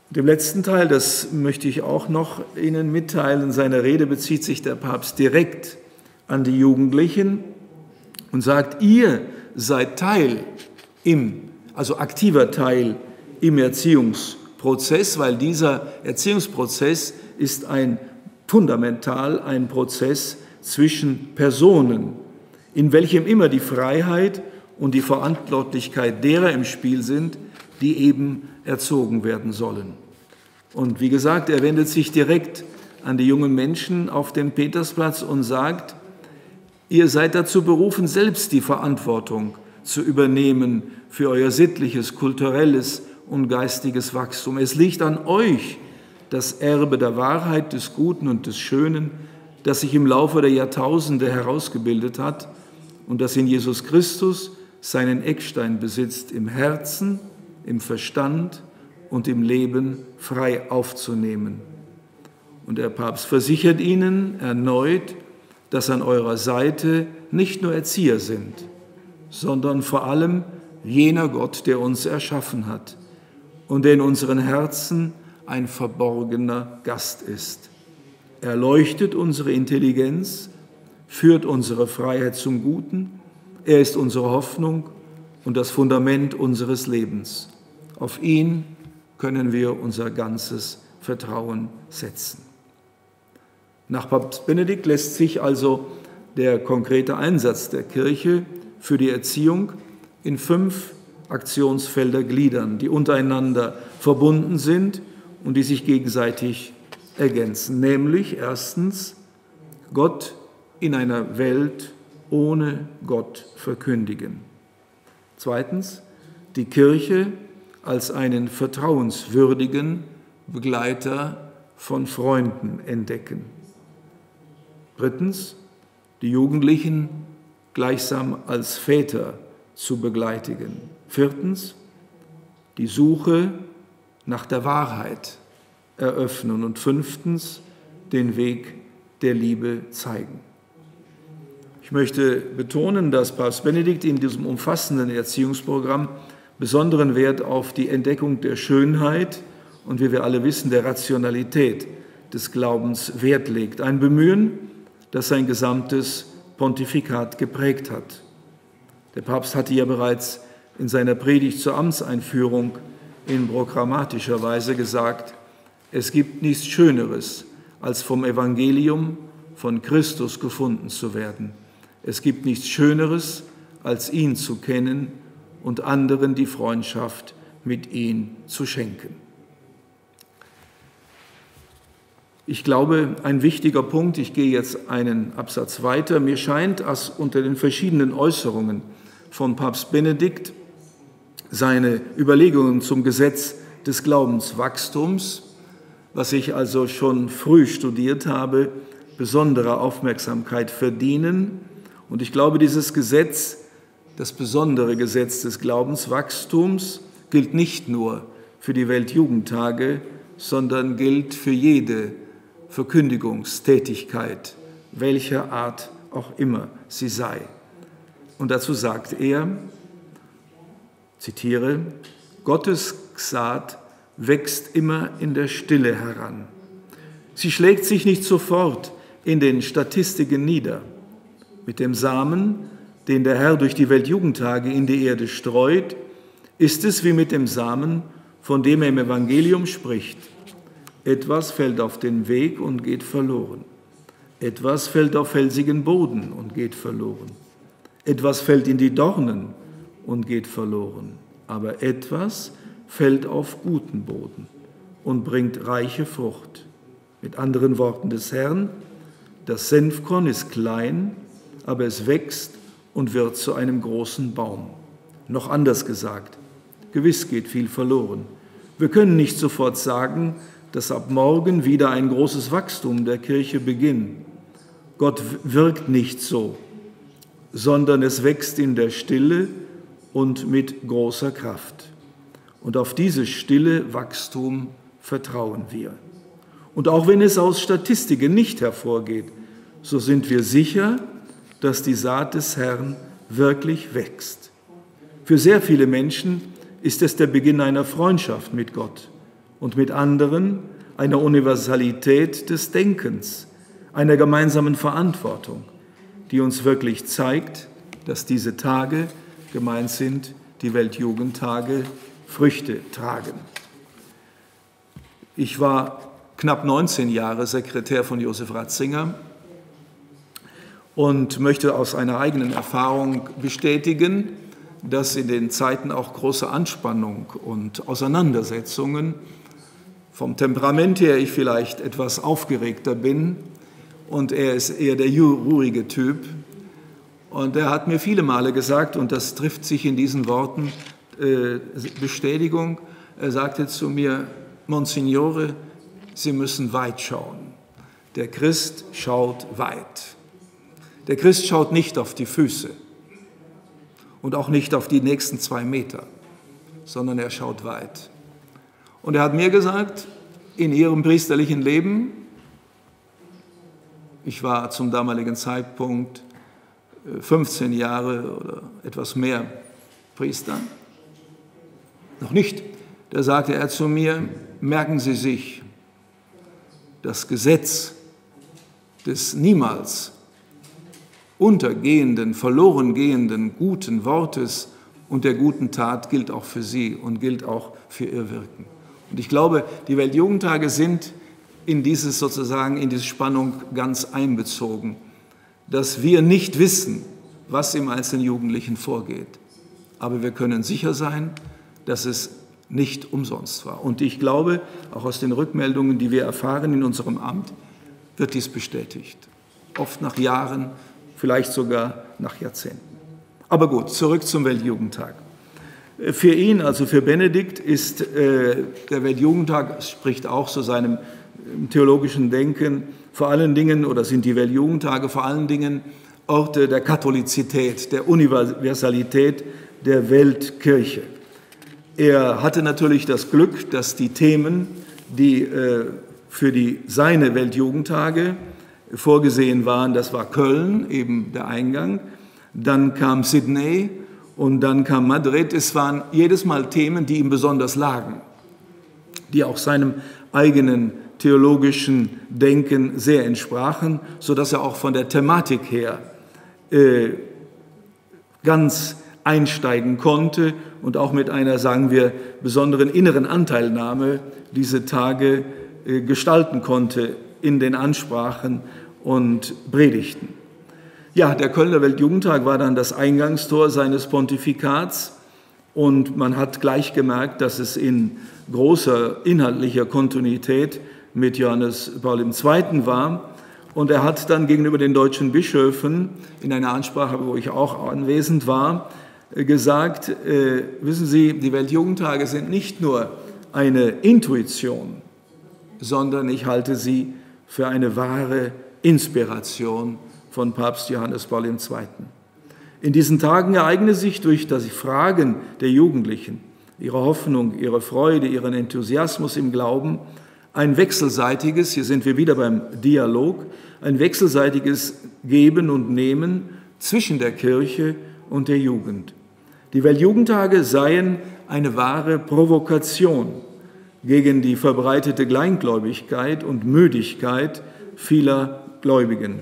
Und im letzten Teil, das möchte ich auch noch Ihnen mitteilen, in seiner Rede bezieht sich der Papst direkt an die Jugendlichen und sagt, ihr seid aktiver Teil im Erziehungsprozess, weil dieser Erziehungsprozess ist ein Prozess zwischen Personen, in welchem immer die Freiheit und die Verantwortlichkeit derer im Spiel sind, die eben erzogen werden sollen. Und wie gesagt, er wendet sich direkt an die jungen Menschen auf dem Petersplatz und sagt, ihr seid dazu berufen, selbst die Verantwortung zu übernehmen für euer sittliches, kulturelles und geistiges Wachstum. Es liegt an euch, das Erbe der Wahrheit, des Guten und des Schönen, das sich im Laufe der Jahrtausende herausgebildet hat und das in Jesus Christus seinen Eckstein besitzt, im Herzen, im Verstand und im Leben frei aufzunehmen. Und der Papst versichert ihnen erneut, dass an eurer Seite nicht nur Erzieher sind, sondern vor allem jener Gott, der uns erschaffen hat und der in unseren Herzen ein verborgener Gast ist. Er leuchtet unsere Intelligenz, führt unsere Freiheit zum Guten. Er ist unsere Hoffnung und das Fundament unseres Lebens. Auf ihn können wir unser ganzes Vertrauen setzen. Nach Papst Benedikt lässt sich also der konkrete Einsatz der Kirche für die Erziehung in 5 Aktionsfelder gliedern, die untereinander verbunden sind und die sich gegenseitig ergänzen. Nämlich erstens, Gott in einer Welt ohne Gott verkündigen. Zweitens, die Kirche als einen vertrauenswürdigen Begleiter von Freunden entdecken. Drittens, die Jugendlichen gleichsam als Väter zu begleitigen. Viertens, die Suche nach der Wahrheit eröffnen. Und fünftens, den Weg der Liebe zeigen. Ich möchte betonen, dass Papst Benedikt in diesem umfassenden Erziehungsprogramm besonderen Wert auf die Entdeckung der Schönheit und, wie wir alle wissen, der Rationalität des Glaubens Wert legt. Ein Bemühen, das sein gesamtes Pontifikat geprägt hat. Der Papst hatte ja bereits in seiner Predigt zur Amtseinführung in programmatischer Weise gesagt, es gibt nichts Schöneres, als vom Evangelium von Christus gefunden zu werden. Es gibt nichts Schöneres, als ihn zu kennen und anderen die Freundschaft mit ihm zu schenken. Ich glaube, ein wichtiger Punkt, ich gehe jetzt einen Absatz weiter, mir scheint, dass unter den verschiedenen Äußerungen von Papst Benedikt seine Überlegungen zum Gesetz des Glaubenswachstums, was ich also schon früh studiert habe, besondere Aufmerksamkeit verdienen. Und ich glaube, dieses Gesetz, das besondere Gesetz des Glaubenswachstums, gilt nicht nur für die Weltjugendtage, sondern gilt für jede Verkündigungstätigkeit, welcher Art auch immer sie sei. Und dazu sagt er, zitiere, Gottes Saat wächst immer in der Stille heran. Sie schlägt sich nicht sofort in den Statistiken nieder. Mit dem Samen, den der Herr durch die Weltjugendtage in die Erde streut, ist es wie mit dem Samen, von dem er im Evangelium spricht. Etwas fällt auf den Weg und geht verloren. Etwas fällt auf felsigen Boden und geht verloren. Etwas fällt in die Dornen und geht verloren. Aber etwas fällt auf guten Boden und bringt reiche Frucht. Mit anderen Worten des Herrn, das Senfkorn ist klein, aber es wächst und wird zu einem großen Baum. Noch anders gesagt, gewiss geht viel verloren. Wir können nicht sofort sagen, dass ab morgen wieder ein großes Wachstum der Kirche beginnt. Gott wirkt nicht so, sondern es wächst in der Stille und mit großer Kraft. Und auf dieses stille Wachstum vertrauen wir. Und auch wenn es aus Statistiken nicht hervorgeht, so sind wir sicher, dass die Saat des Herrn wirklich wächst. Für sehr viele Menschen ist es der Beginn einer Freundschaft mit Gott und mit anderen, einer Universalität des Denkens, einer gemeinsamen Verantwortung, die uns wirklich zeigt, dass diese Tage gemeint sind, die Weltjugendtage, Früchte tragen. Ich war knapp 19 Jahre Sekretär von Josef Ratzinger und möchte aus einer eigenen Erfahrung bestätigen, dass in den Zeiten auch große Anspannung und Auseinandersetzungen, vom Temperament her ich vielleicht etwas aufgeregter bin und er ist eher der ruhige Typ. Und er hat mir viele Male gesagt, und das trifft sich in diesen Worten Bestätigung, er sagte zu mir, Monsignore, Sie müssen weit schauen. Der Christ schaut weit. Der Christ schaut nicht auf die Füße und auch nicht auf die nächsten 2 Meter, sondern er schaut weit. Und er hat mir gesagt, in Ihrem priesterlichen Leben, ich war zum damaligen Zeitpunkt 15 Jahre oder etwas mehr Priester, noch nicht, da sagte er zu mir, merken Sie sich, das Gesetz des niemals untergehenden, verloren gehenden guten Wortes und der guten Tat gilt auch für Sie und gilt auch für Ihr Wirken. Und ich glaube, die Weltjugendtage sind in diese Spannung ganz einbezogen, dass wir nicht wissen, was im einzelnen Jugendlichen vorgeht. Aber wir können sicher sein, dass es nicht umsonst war. Und ich glaube, auch aus den Rückmeldungen, die wir erfahren in unserem Amt, wird dies bestätigt. Oft nach Jahren, vielleicht sogar nach Jahrzehnten. Aber gut, zurück zum Weltjugendtag. Für ihn, also für Benedikt, ist der Weltjugendtag, spricht auch zu seinem theologischen Denken, vor allen Dingen, oder sind die Weltjugendtage vor allen Dingen Orte der Katholizität, der Universalität der Weltkirche. Er hatte natürlich das Glück, dass die Themen, die für seine Weltjugendtage vorgesehen waren, das war Köln, eben der Eingang, dann kam Sydney und dann kam Madrid. Es waren jedes Mal Themen, die ihm besonders lagen, die auch seinem eigenen theologischen Denken sehr entsprachen, sodass er auch von der Thematik her ganz einsteigen konnte und auch mit einer, sagen wir, besonderen inneren Anteilnahme diese Tage gestalten konnte in den Ansprachen und Predigten. Ja, der Kölner Weltjugendtag war dann das Eingangstor seines Pontifikats und man hat gleich gemerkt, dass es in großer inhaltlicher Kontinuität mit Johannes Paul II. War. Und er hat dann gegenüber den deutschen Bischöfen in einer Ansprache, wo ich auch anwesend war, gesagt, wissen Sie, die Weltjugendtage sind nicht nur eine Intuition, sondern ich halte sie für eine wahre Inspiration von Papst Johannes Paul II. In diesen Tagen ereignet sich durch die Fragen der Jugendlichen, ihre Hoffnung, ihre Freude, ihren Enthusiasmus im Glauben, ein wechselseitiges, hier sind wir wieder beim Dialog, ein wechselseitiges Geben und Nehmen zwischen der Kirche und der Jugend. Die Weltjugendtage seien eine wahre Provokation gegen die verbreitete Kleingläubigkeit und Müdigkeit vieler Gläubigen.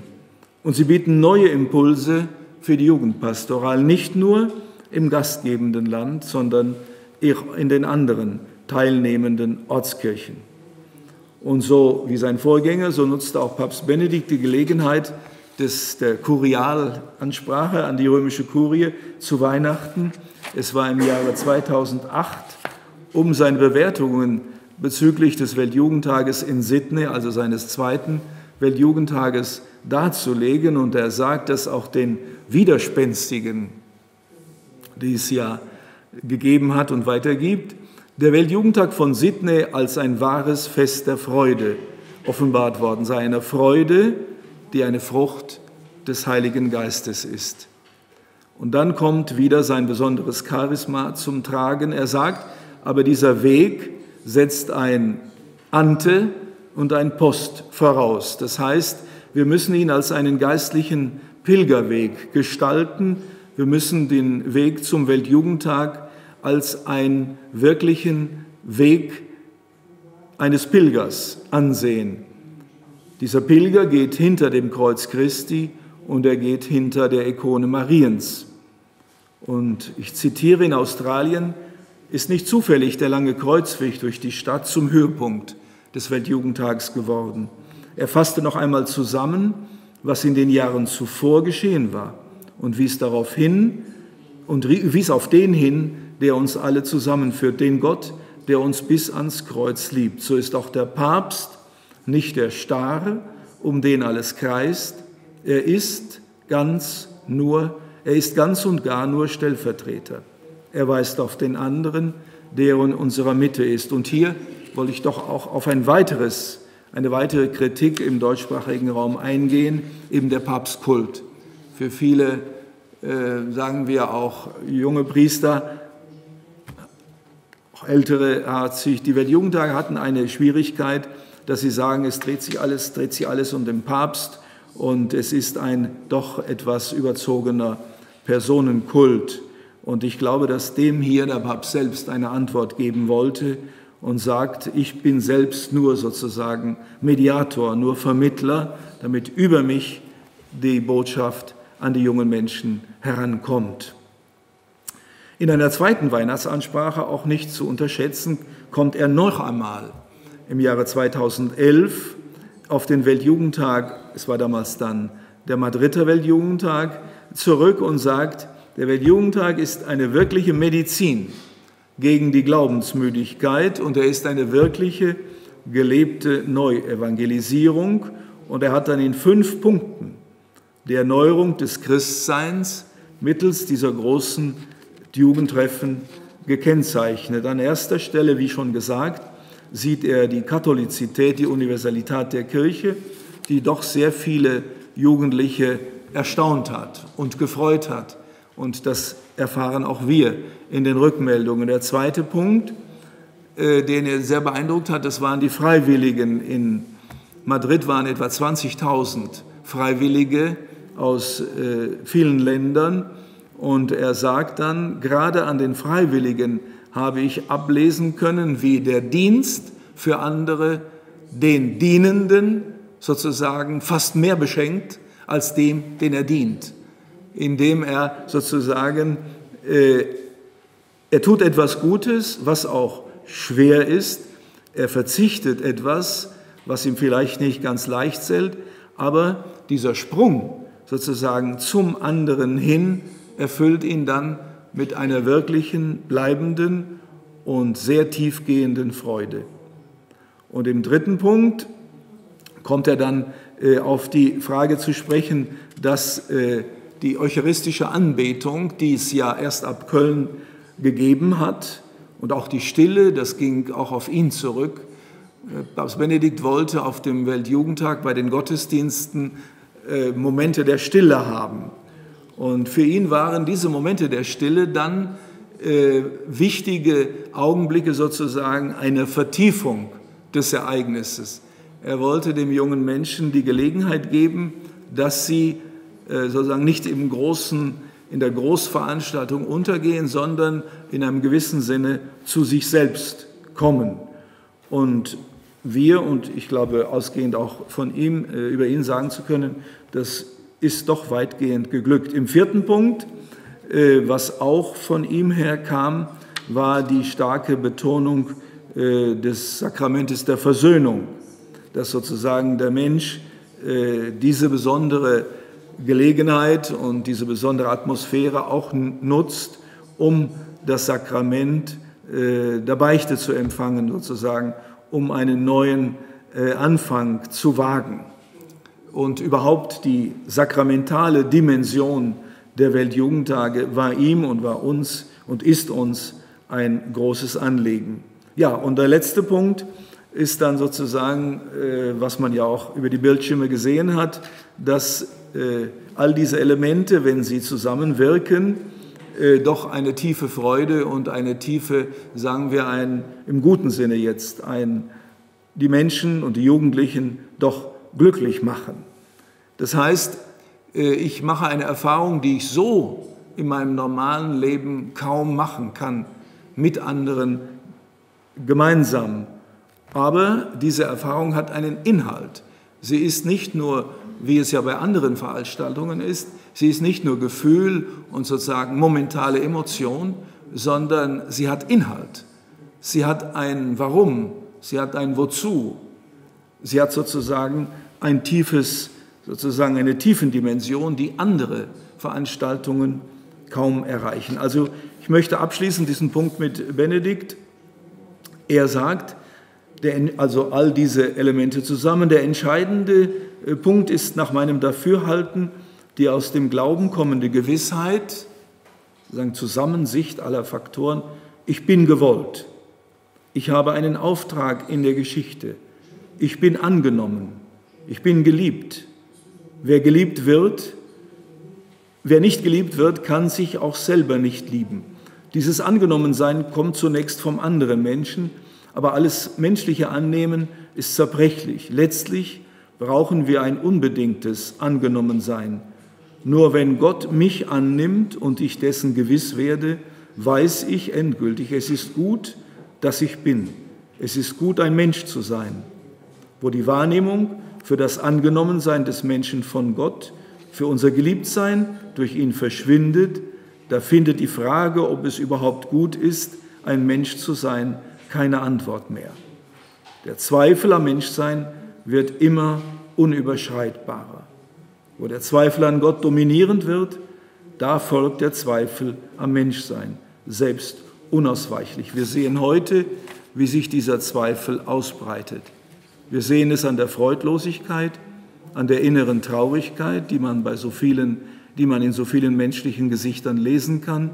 Und sie bieten neue Impulse für die Jugendpastoral, nicht nur im gastgebenden Land, sondern in den anderen teilnehmenden Ortskirchen. Und so wie sein Vorgänger, so nutzte auch Papst Benedikt die Gelegenheit der Kurialansprache an die römische Kurie zu Weihnachten. Es war im Jahre 2008, um seine Bewertungen bezüglich des Weltjugendtages in Sydney, also seines zweiten Weltjugendtages, darzulegen. Und er sagt das auch den Widerspenstigen, die es ja gegeben hat und weitergibt. Der Weltjugendtag von Sydney als ein wahres Fest der Freude offenbart worden sei, eine Freude, die eine Frucht des Heiligen Geistes ist. Und dann kommt wieder sein besonderes Charisma zum Tragen. Er sagt, aber dieser Weg setzt ein Ante und ein Post voraus. Das heißt, wir müssen ihn als einen geistlichen Pilgerweg gestalten. Wir müssen den Weg zum Weltjugendtag als einen wirklichen Weg eines Pilgers ansehen. Dieser Pilger geht hinter dem Kreuz Christi und er geht hinter der Ikone Mariens. Und ich zitiere, in Australien ist nicht zufällig der lange Kreuzweg durch die Stadt zum Höhepunkt des Weltjugendtags geworden. Er fasste noch einmal zusammen, was in den Jahren zuvor geschehen war und wies darauf hin und wies auf den hin, der uns alle zusammenführt, den Gott, der uns bis ans Kreuz liebt. So ist auch der Papst nicht der Starre, um den alles kreist. Er ist ganz und gar nur Stellvertreter. Er weist auf den anderen, der in unserer Mitte ist. Und hier wollte ich doch auch auf eine weitere Kritik im deutschsprachigen Raum eingehen, eben der Papstkult. Für viele, sagen wir auch junge Priester, auch ältere, die Weltjugendtage hatten eine Schwierigkeit, dass sie sagen, es dreht sich alles um den Papst und es ist ein doch etwas überzogener Personenkult. Und ich glaube, dass dem hier der Papst selbst eine Antwort geben wollte und sagt, ich bin selbst nur sozusagen Mediator, nur Vermittler, damit über mich die Botschaft an die jungen Menschen herankommt. In einer zweiten Weihnachtsansprache, auch nicht zu unterschätzen, kommt er noch einmal im Jahre 2011 auf den Weltjugendtag, es war damals dann der Madrider Weltjugendtag, zurück und sagt, Der Weltjugendtag ist eine wirkliche Medizin gegen die Glaubensmüdigkeit und er ist eine wirkliche gelebte Neuevangelisierung und er hat dann in 5 Punkten die Erneuerung des Christseins mittels dieser großen Jugendtreffen gekennzeichnet. An erster Stelle, wie schon gesagt, sieht er die Katholizität, die Universalität der Kirche, die doch sehr viele Jugendliche erstaunt hat und gefreut hat. Und das erfahren auch wir in den Rückmeldungen. Der zweite Punkt, den er sehr beeindruckt hat, das waren die Freiwilligen. In Madrid waren etwa 20.000 Freiwillige aus vielen Ländern. Und er sagt dann, gerade an den Freiwilligen habe ich ablesen können, wie der Dienst für andere den Dienenden sozusagen fast mehr beschenkt als dem, den er dient. Indem er sozusagen, er tut etwas Gutes, was auch schwer ist. Er verzichtet etwas, was ihm vielleicht nicht ganz leicht fällt, aber dieser Sprung sozusagen zum anderen hin erfüllt ihn dann mit einer wirklichen, bleibenden und sehr tiefgehenden Freude. Und im dritten Punkt kommt er dann auf die Frage zu sprechen, dass die eucharistische Anbetung, die es ja erst ab Köln gegeben hat, und auch die Stille, das ging auch auf ihn zurück. Papst Benedikt wollte auf dem Weltjugendtag bei den Gottesdiensten Momente der Stille haben. Und für ihn waren diese Momente der Stille dann wichtige Augenblicke sozusagen einer Vertiefung des Ereignisses. Er wollte dem jungen Menschen die Gelegenheit geben, dass sie sozusagen nicht in der Großveranstaltung untergehen, sondern in einem gewissen Sinne zu sich selbst kommen. Und wir, und ich glaube ausgehend auch von ihm, über ihn sagen zu können, das ist doch weitgehend geglückt. Im vierten Punkt, was auch von ihm her kam, war die starke Betonung des Sakramentes der Versöhnung, dass sozusagen der Mensch diese besondere Gelegenheit und diese besondere Atmosphäre auch nutzt, um das Sakrament der Beichte zu empfangen, sozusagen, um einen neuen Anfang zu wagen. Und überhaupt die sakramentale Dimension der Weltjugendtage war ihm und war uns und ist uns ein großes Anliegen. Ja, und der letzte Punkt ist dann sozusagen, was man ja auch über die Bildschirme gesehen hat, dass all diese Elemente, wenn sie zusammenwirken, doch eine tiefe Freude und eine tiefe, sagen wir im guten Sinne jetzt, die Menschen und die Jugendlichen doch glücklich machen. Das heißt, ich mache eine Erfahrung, die ich so in meinem normalen Leben kaum machen kann, mit anderen gemeinsam. Aber diese Erfahrung hat einen Inhalt. Sie ist nicht nur, wie es ja bei anderen Veranstaltungen ist, sie ist nicht nur Gefühl und sozusagen momentale Emotion, sondern sie hat Inhalt. Sie hat ein Warum, sie hat ein Wozu. Sie hat sozusagen eine Tiefendimension, die andere Veranstaltungen kaum erreichen. Also ich möchte abschließen diesen Punkt mit Benedikt. Er sagt, also all diese Elemente zusammen, der entscheidende Punkt ist nach meinem Dafürhalten die aus dem Glauben kommende Gewissheit, sozusagen Zusammensicht aller Faktoren, ich bin gewollt, ich habe einen Auftrag in der Geschichte, ich bin angenommen, ich bin geliebt. Wer nicht geliebt wird, kann sich auch selber nicht lieben. Dieses Angenommensein kommt zunächst vom anderen Menschen, aber alles menschliche Annehmen ist zerbrechlich. Letztlich brauchen wir ein unbedingtes Angenommensein. Nur wenn Gott mich annimmt und ich dessen gewiss werde, weiß ich endgültig, es ist gut, dass ich bin. Es ist gut, ein Mensch zu sein. Wo die Wahrnehmung für das Angenommensein des Menschen von Gott, für unser Geliebtsein durch ihn verschwindet, da findet die Frage, ob es überhaupt gut ist, ein Mensch zu sein, keine Antwort mehr. Der Zweifel am Menschsein wird immer unüberschreitbarer. Wo der Zweifel an Gott dominierend wird, Da folgt der Zweifel am Menschsein, selbst unausweichlich. Wir sehen heute, wie sich dieser Zweifel ausbreitet. Wir sehen es an der Freudlosigkeit, an der inneren Traurigkeit, die man in so vielen menschlichen Gesichtern lesen kann.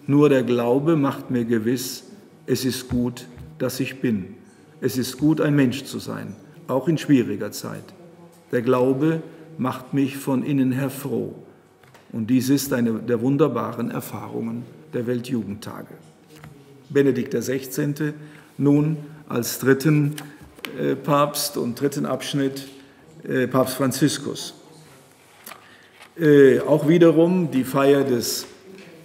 Nur der Glaube macht mir gewiss, es ist gut, dass ich bin. Es ist gut, ein Mensch zu sein, auch in schwieriger Zeit. Der Glaube macht mich von innen her froh. Und dies ist eine der wunderbaren Erfahrungen der Weltjugendtage. Benedikt XVI. Nun als dritten Papst und dritten Abschnitt Papst Franziskus. Auch wiederum die Feier des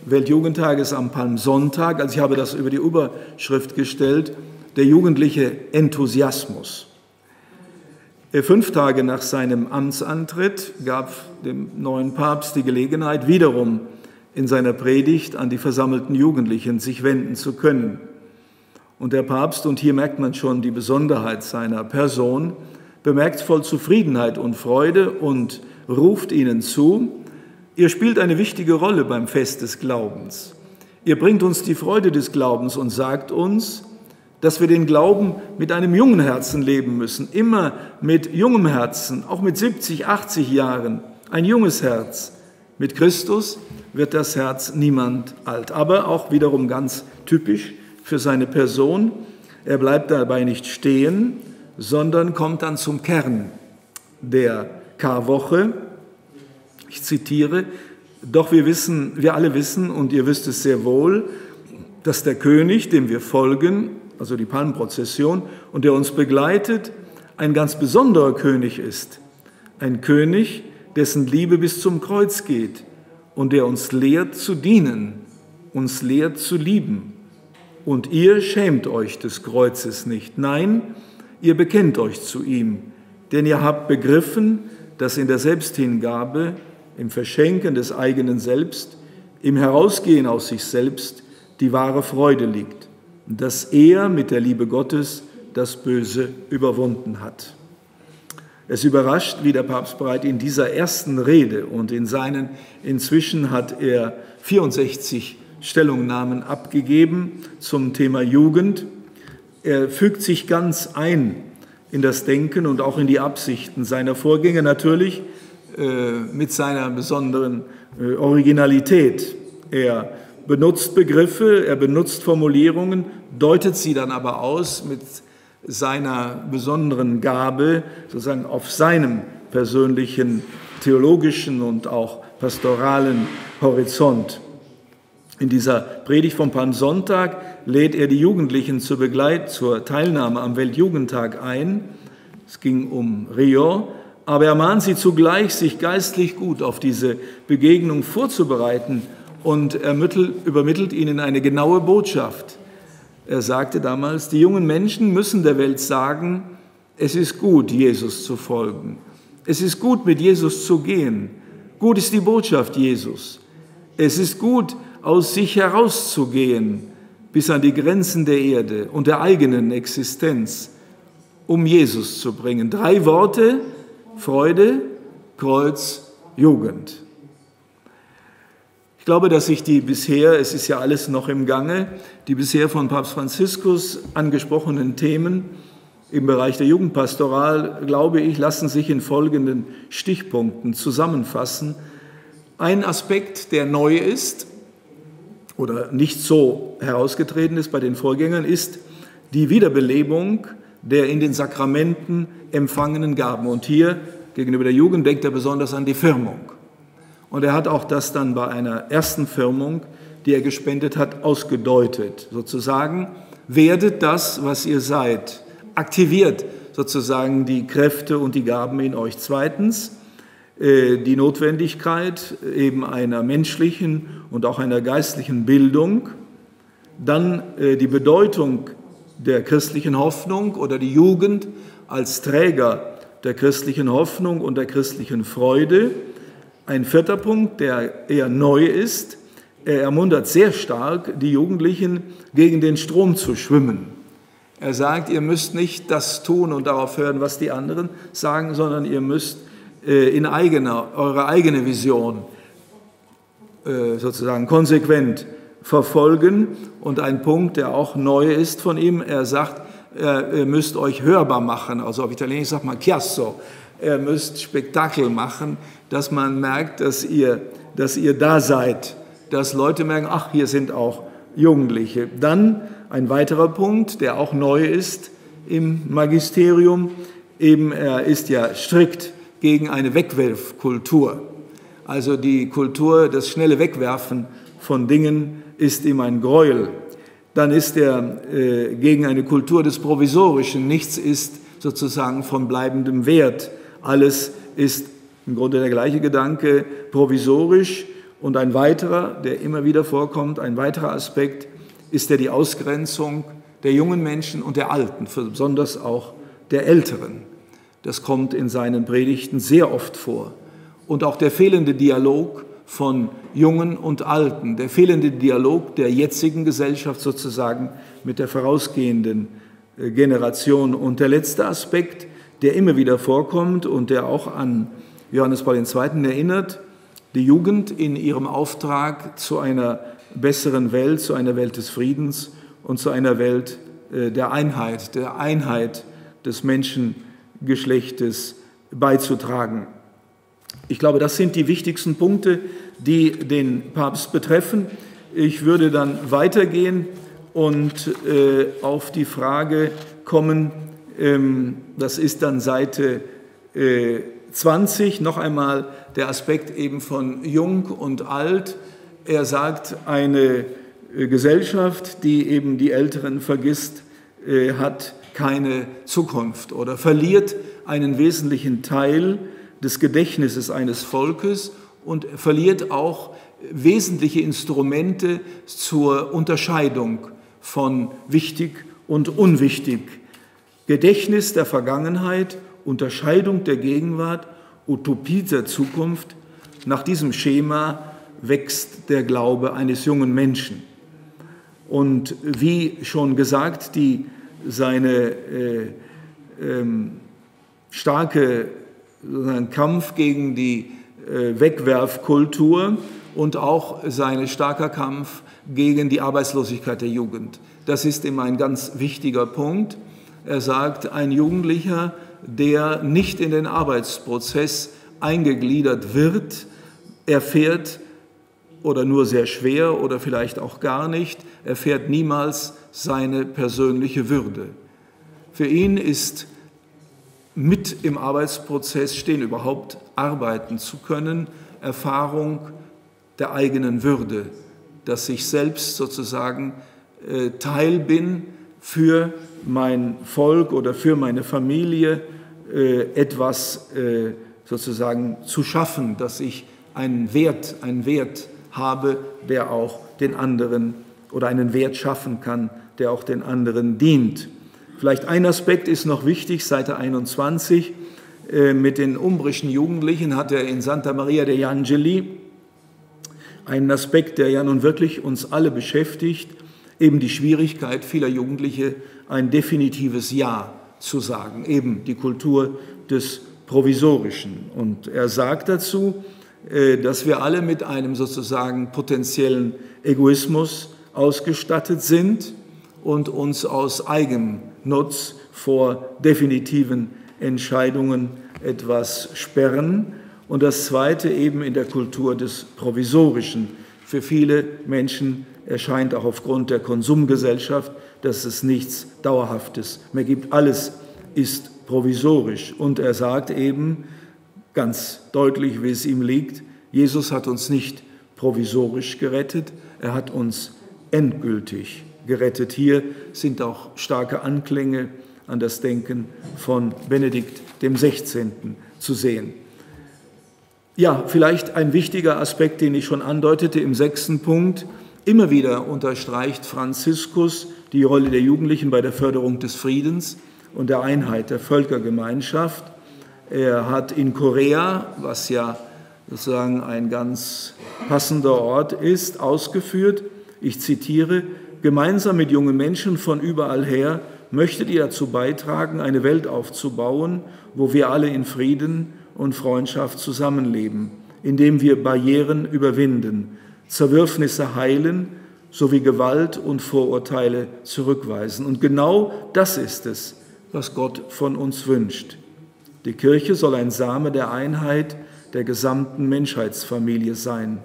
Weltjugendtages am Palmsonntag, also ich habe das über die Überschrift gestellt, der jugendliche Enthusiasmus. 5 Tage nach seinem Amtsantritt gab dem neuen Papst die Gelegenheit, wiederum in seiner Predigt an die versammelten Jugendlichen sich wenden zu können. Und der Papst, und hier merkt man schon die Besonderheit seiner Person, bemerkt voll Zufriedenheit und Freude und ruft ihnen zu: Ihr spielt eine wichtige Rolle beim Fest des Glaubens. Ihr bringt uns die Freude des Glaubens und sagt uns, dass wir den Glauben mit einem jungen Herzen leben müssen, immer mit jungem Herzen, auch mit 70, 80 Jahren, ein junges Herz. Mit Christus wird das Herz niemand alt, aber auch wiederum ganz typisch für seine Person. Er bleibt dabei nicht stehen, sondern kommt dann zum Kern der Karwoche. Ich zitiere: Doch wir alle wissen, und ihr wisst es sehr wohl, dass der König, dem wir folgen, also die Palmprozession, und der uns begleitet, ein ganz besonderer König ist. Ein König, dessen Liebe bis zum Kreuz geht und der uns lehrt zu dienen, uns lehrt zu lieben. Und ihr schämt euch des Kreuzes nicht. Nein, ihr bekennt euch zu ihm, denn ihr habt begriffen, dass in der Selbsthingabe, im Verschenken des eigenen Selbst, im Herausgehen aus sich selbst die wahre Freude liegt, dass er mit der Liebe Gottes das Böse überwunden hat. Es überrascht, wie der Papst bereits in dieser ersten Rede und inzwischen hat er 64 Stellungnahmen abgegeben zum Thema Jugend. Er fügt sich ganz ein in das Denken und auch in die Absichten seiner Vorgänger, natürlich mit seiner besonderen Originalität. Er benutzt Begriffe, er benutzt Formulierungen, deutet sie dann aber aus mit seiner besonderen Gabe, sozusagen auf seinem persönlichen, theologischen und auch pastoralen Horizont. In dieser Predigt vom Palmsonntag lädt er die Jugendlichen zur Teilnahme am Weltjugendtag ein. Es ging um Rio, aber er mahnt sie zugleich, sich geistlich gut auf diese Begegnung vorzubereiten und er übermittelt ihnen eine genaue Botschaft. Er sagte damals, die jungen Menschen müssen der Welt sagen, es ist gut, Jesus zu folgen. Es ist gut, mit Jesus zu gehen. Gut ist die Botschaft Jesus. Es ist gut, aus sich herauszugehen bis an die Grenzen der Erde und der eigenen Existenz, um Jesus zu bringen. 3 Worte: Freude, Kreuz, Jugend. Ich glaube, dass sich es ist ja alles noch im Gange, die bisher von Papst Franziskus angesprochenen Themen im Bereich der Jugendpastoral, glaube ich, lassen sich in folgenden Stichpunkten zusammenfassen. Ein Aspekt, der neu ist oder nicht so herausgetreten ist bei den Vorgängern, ist die Wiederbelebung der in den Sakramenten empfangenen Gaben. Und hier gegenüber der Jugend denkt er besonders an die Firmung. Und er hat auch das dann bei einer ersten Firmung, die er gespendet hat, ausgedeutet. Sozusagen, werdet das, was ihr seid. Aktiviert sozusagen die Kräfte und die Gaben in euch. Zweitens, die Notwendigkeit eben einer menschlichen und auch einer geistlichen Bildung. Dann die Bedeutung der christlichen Hoffnung oder die Jugend als Träger der christlichen Hoffnung und der christlichen Freude. Ein 4. Punkt, der eher neu ist, er ermuntert sehr stark die Jugendlichen, gegen den Strom zu schwimmen. Er sagt, ihr müsst nicht das tun und darauf hören, was die anderen sagen, sondern ihr müsst eure eigene Vision sozusagen konsequent verfolgen. Und ein Punkt, der auch neu ist von ihm, er sagt, ihr müsst euch hörbar machen, also auf Italienisch sagt man chiasso, ihr müsst Spektakel machen, dass man merkt, dass ihr da seid, dass Leute merken, ach, hier sind auch Jugendliche. Dann ein weiterer Punkt, der auch neu ist im Magisterium, eben er ist ja strikt gegen eine Wegwerfkultur. Also die Kultur, das schnelle Wegwerfen von Dingen ist ihm ein Gräuel. Dann ist er gegen eine Kultur des Provisorischen. Nichts ist sozusagen von bleibendem Wert. Alles ist im Grunde der gleiche Gedanke, provisorisch. Und ein weiterer, der immer wieder vorkommt, ein weiterer Aspekt ist die Ausgrenzung der jungen Menschen und der Alten, besonders auch der Älteren. Das kommt in seinen Predigten sehr oft vor. Und auch der fehlende Dialog von Jungen und Alten, der fehlende Dialog der jetzigen Gesellschaft sozusagen mit der vorausgehenden Generation. Und der letzte Aspekt, der immer wieder vorkommt und der auch an Johannes Paul II. Erinnert, die Jugend in ihrem Auftrag zu einer besseren Welt, zu einer Welt des Friedens und zu einer Welt der Einheit des Menschengeschlechtes beizutragen. Ich glaube, das sind die wichtigsten Punkte, die den Papst betreffen. Ich würde dann weitergehen und auf die Frage kommen, das ist dann Seite 20, noch einmal der Aspekt eben von Jung und Alt. Er sagt, eine Gesellschaft, die eben die Älteren vergisst, hat keine Zukunft oder verliert einen wesentlichen Teil des Gedächtnisses eines Volkes und verliert auch wesentliche Instrumente zur Unterscheidung von wichtig und unwichtig. Gedächtnis der Vergangenheit, Unterscheidung der Gegenwart, Utopie der Zukunft. Nach diesem Schema wächst der Glaube eines jungen Menschen. Und wie schon gesagt, seine starke Kampf gegen die Wegwerfkultur und auch sein starker Kampf gegen die Arbeitslosigkeit der Jugend. Das ist ihm ein ganz wichtiger Punkt. Er sagt, ein Jugendlicher, der nicht in den Arbeitsprozess eingegliedert wird, erfährt oder nur sehr schwer oder vielleicht auch gar nicht, erfährt niemals seine persönliche Würde. Für ihn ist mit im Arbeitsprozess stehen, überhaupt arbeiten zu können, Erfahrung der eigenen Würde, dass ich selbst sozusagen Teil bin für mein Volk oder für meine Familie, etwas sozusagen zu schaffen, dass ich einen Wert habe, der auch den anderen oder einen Wert schaffen kann, der auch den anderen dient. Vielleicht ein Aspekt ist noch wichtig, Seite 21, mit den umbrischen Jugendlichen hat er in Santa Maria degli Angeli einen Aspekt, der ja nun wirklich uns alle beschäftigt, eben die Schwierigkeit vieler Jugendliche, ein definitives Ja zu sagen, eben die Kultur des Provisorischen. Und er sagt dazu, dass wir alle mit einem sozusagen potenziellen Egoismus ausgestattet sind und uns aus Eigennutz vor definitiven Entscheidungen etwas sperren. Und das Zweite eben in der Kultur des Provisorischen. Für viele Menschen erscheint auch aufgrund der Konsumgesellschaft, dass es nichts Dauerhaftes mehr gibt. Alles ist provisorisch. Und er sagt eben ganz deutlich, wie es ihm liegt, Jesus hat uns nicht provisorisch gerettet, er hat uns endgültig gerettet. Hier sind auch starke Anklänge an das Denken von Benedikt XVI. Zu sehen. Ja, vielleicht ein wichtiger Aspekt, den ich schon andeutete im 6. Punkt. Immer wieder unterstreicht Franziskus die Rolle der Jugendlichen bei der Förderung des Friedens und der Einheit der Völkergemeinschaft. Er hat in Korea, was ja sozusagen ein ganz passender Ort ist, ausgeführt, ich zitiere, gemeinsam mit jungen Menschen von überall her möchtet ihr dazu beitragen, eine Welt aufzubauen, wo wir alle in Frieden und Freundschaft zusammenleben, indem wir Barrieren überwinden. Zerwürfnisse heilen sowie Gewalt und Vorurteile zurückweisen. Und genau das ist es, was Gott von uns wünscht. Die Kirche soll ein Same der Einheit der gesamten Menschheitsfamilie sein.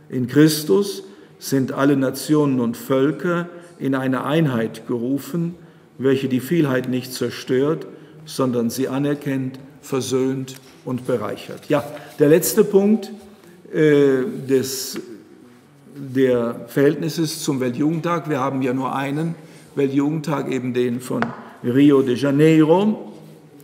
In Christus sind alle Nationen und Völker in eine Einheit gerufen, welche die Vielheit nicht zerstört, sondern sie anerkennt, versöhnt und bereichert. Ja, der letzte Punkt der Verhältnisses zum Weltjugendtag. Wir haben ja nur einen Weltjugendtag, eben den von Rio de Janeiro.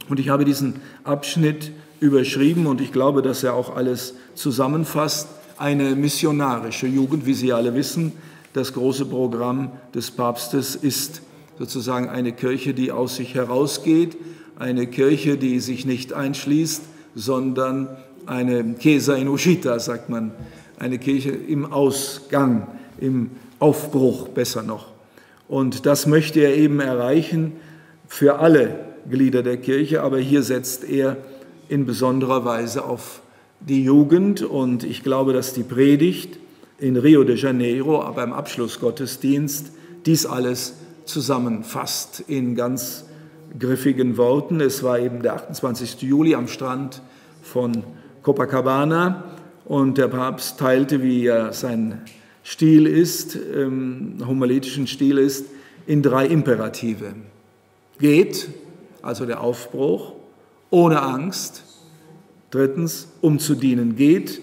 Und ich habe diesen Abschnitt überschrieben und ich glaube, dass er auch alles zusammenfasst. Eine missionarische Jugend, wie Sie alle wissen. Das große Programm des Papstes ist sozusagen eine Kirche, die aus sich herausgeht, eine Kirche, die sich nicht einschließt, sondern eine Chiesa in uscita, sagt man, eine Kirche im Ausgang, im Aufbruch besser noch. Und das möchte er eben erreichen für alle Glieder der Kirche, aber hier setzt er in besonderer Weise auf die Jugend und ich glaube, dass die Predigt in Rio de Janeiro beim Abschlussgottesdienst dies alles zusammenfasst in ganz griffigen Worten. Es war eben der 28. Juli am Strand von Copacabana und der Papst teilte, wie er sein Stil ist, homiletischen Stil ist, in 3 Imperative. Geht, also der Aufbruch, ohne Angst. Drittens, um zu dienen. Geht,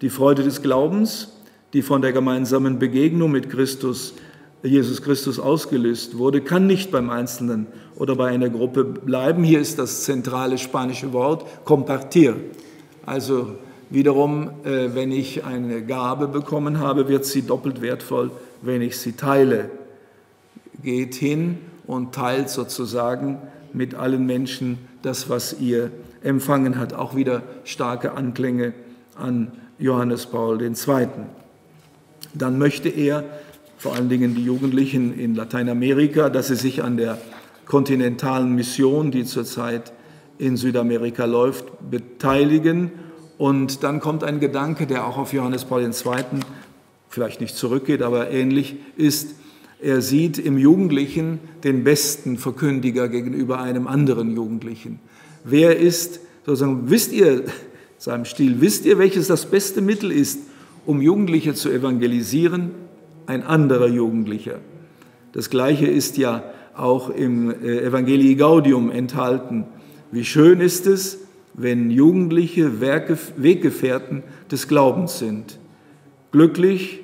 die Freude des Glaubens, die von der gemeinsamen Begegnung mit Jesus Christus ausgelöst wurde, kann nicht beim Einzelnen oder bei einer Gruppe bleiben. Hier ist das zentrale spanische Wort compartir. Also wiederum, wenn ich eine Gabe bekommen habe, wird sie doppelt wertvoll, wenn ich sie teile. Geht hin und teilt sozusagen mit allen Menschen das, was ihr empfangen habt. Auch wieder starke Anklänge an Johannes Paul II. Dann möchte er, vor allen Dingen die Jugendlichen in Lateinamerika, dass sie sich an der kontinentalen Mission, die zurzeit in Südamerika läuft, beteiligen. Und dann kommt ein Gedanke, der auch auf Johannes Paul II. Vielleicht nicht zurückgeht, aber ähnlich ist. Er sieht im Jugendlichen den besten Verkündiger gegenüber einem anderen Jugendlichen. Wer ist, sozusagen, wisst ihr, seinem Stil, wisst ihr, welches das beste Mittel ist, um Jugendliche zu evangelisieren? Ein anderer Jugendlicher. Das Gleiche ist ja auch im Evangelii Gaudium enthalten. Wie schön ist es, wenn Jugendliche Weggefährten des Glaubens sind. Glücklich,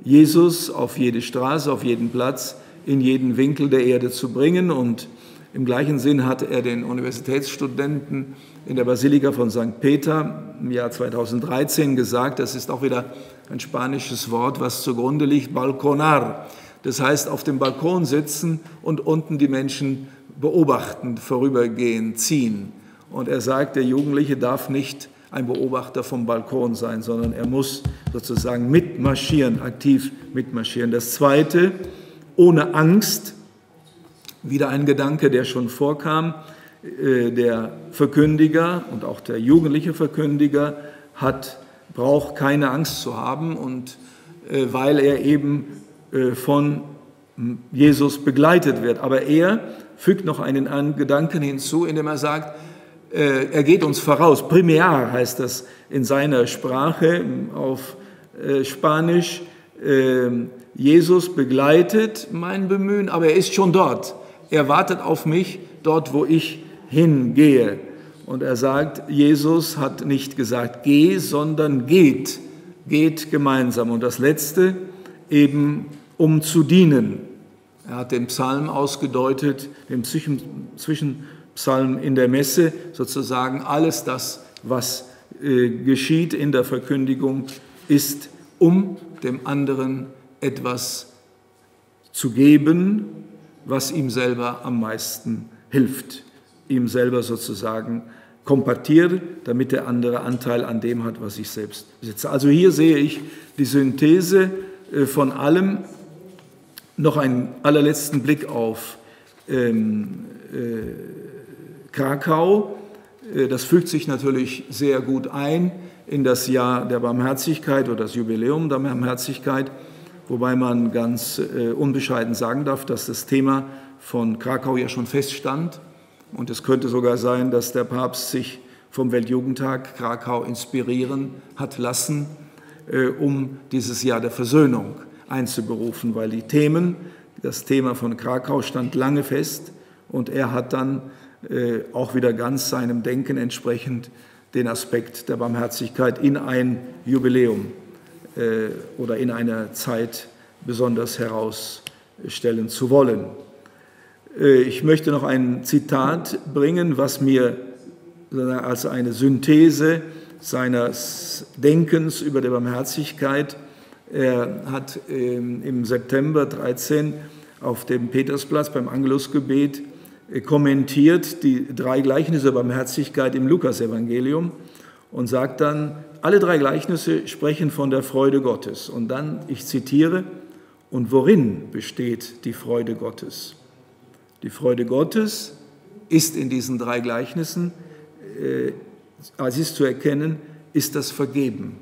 Jesus auf jede Straße, auf jeden Platz, in jeden Winkel der Erde zu bringen. Und im gleichen Sinn hat er den Universitätsstudenten in der Basilika von St. Peter im Jahr 2013 gesagt, das ist auch wieder ein spanisches Wort, was zugrunde liegt, balconar. Das heißt, auf dem Balkon sitzen und unten die Menschen beobachten, vorübergehen, ziehen. Und er sagt, der Jugendliche darf nicht ein Beobachter vom Balkon sein, sondern er muss sozusagen mitmarschieren, aktiv mitmarschieren. Das Zweite, ohne Angst, wieder ein Gedanke, der schon vorkam, der Verkündiger und auch der jugendliche Verkündiger braucht keine Angst zu haben, und weil er eben von Jesus begleitet wird. Aber er fügt noch einen Gedanken hinzu, indem er sagt, er geht uns voraus. Primär heißt das in seiner Sprache auf Spanisch. Jesus begleitet mein Bemühen, aber er ist schon dort. Er wartet auf mich dort, wo ich hingehe. Und er sagt, Jesus hat nicht gesagt, geh, sondern geht. Geht gemeinsam. Und das Letzte, eben um zu dienen. Er hat den Psalm ausgedeutet, den Zwischenpsalm in der Messe, sozusagen alles das, was geschieht in der Verkündigung, ist, um dem anderen etwas zu geben, was ihm selber am meisten hilft. Ihm selber sozusagen kompartiert, damit der andere Anteil an dem hat, was ich selbst besitze. Also hier sehe ich die Synthese von allem. Noch einen allerletzten Blick auf Krakau. Das fügt sich natürlich sehr gut ein in das Jahr der Barmherzigkeit oder das Jubiläum der Barmherzigkeit, wobei man ganz unbescheiden sagen darf, dass das Thema von Krakau ja schon feststand. Und es könnte sogar sein, dass der Papst sich vom Weltjugendtag Krakau inspirieren hat lassen, um dieses Jahr der Versöhnung einzuberufen, weil das Thema von Krakau stand lange fest und er hat dann auch wieder ganz seinem Denken entsprechend den Aspekt der Barmherzigkeit in ein Jubiläum oder in einer Zeit besonders herausstellen zu wollen. Ich möchte noch ein Zitat bringen, was mir als eine Synthese seines Denkens über die Barmherzigkeit, er hat im September 13 auf dem Petersplatz beim Angelusgebet kommentiert die 3 Gleichnisse der Barmherzigkeit im Lukasevangelium und sagt dann, alle 3 Gleichnisse sprechen von der Freude Gottes. Und dann, ich zitiere, und worin besteht die Freude Gottes? Die Freude Gottes ist in diesen 3 Gleichnissen, als ist zu erkennen, ist das Vergeben.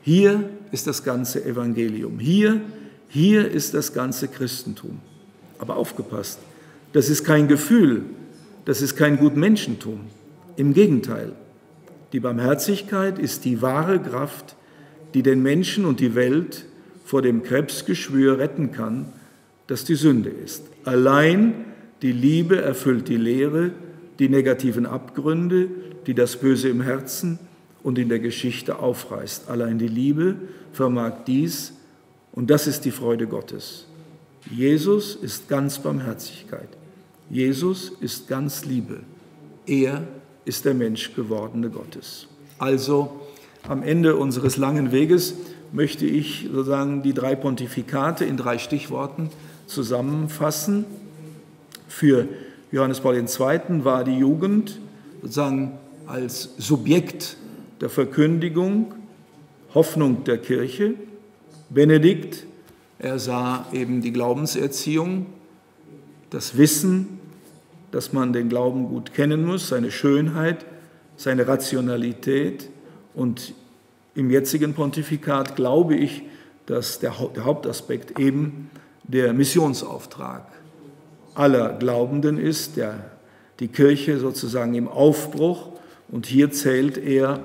Hier ist das ganze Evangelium. Hier ist das ganze Christentum. Aber aufgepasst, das ist kein Gefühl, das ist kein Gutmenschentum. Im Gegenteil, die Barmherzigkeit ist die wahre Kraft, die den Menschen und die Welt vor dem Krebsgeschwür retten kann, das die Sünde ist. Allein die Liebe erfüllt die Leere, die negativen Abgründe, die das Böse im Herzen und in der Geschichte aufreißt. Allein die Liebe vermag dies, und das ist die Freude Gottes. Jesus ist ganz Barmherzigkeit. Jesus ist ganz Liebe. Er ist der Mensch gewordene Gottes. Also am Ende unseres langen Weges möchte ich sozusagen die 3 Pontifikate in 3 Stichworten zusammenfassen. Für Johannes Paul II. War die Jugend sozusagen als Subjekt der Verkündigung, Hoffnung der Kirche. Benedikt, er sah eben die Glaubenserziehung, das Wissen, dass man den Glauben gut kennen muss, seine Schönheit, seine Rationalität. Und im jetzigen Pontifikat glaube ich, dass der Hauptaspekt eben der Missionsauftrag aller Glaubenden ist, die Kirche sozusagen im Aufbruch, und hier zählt er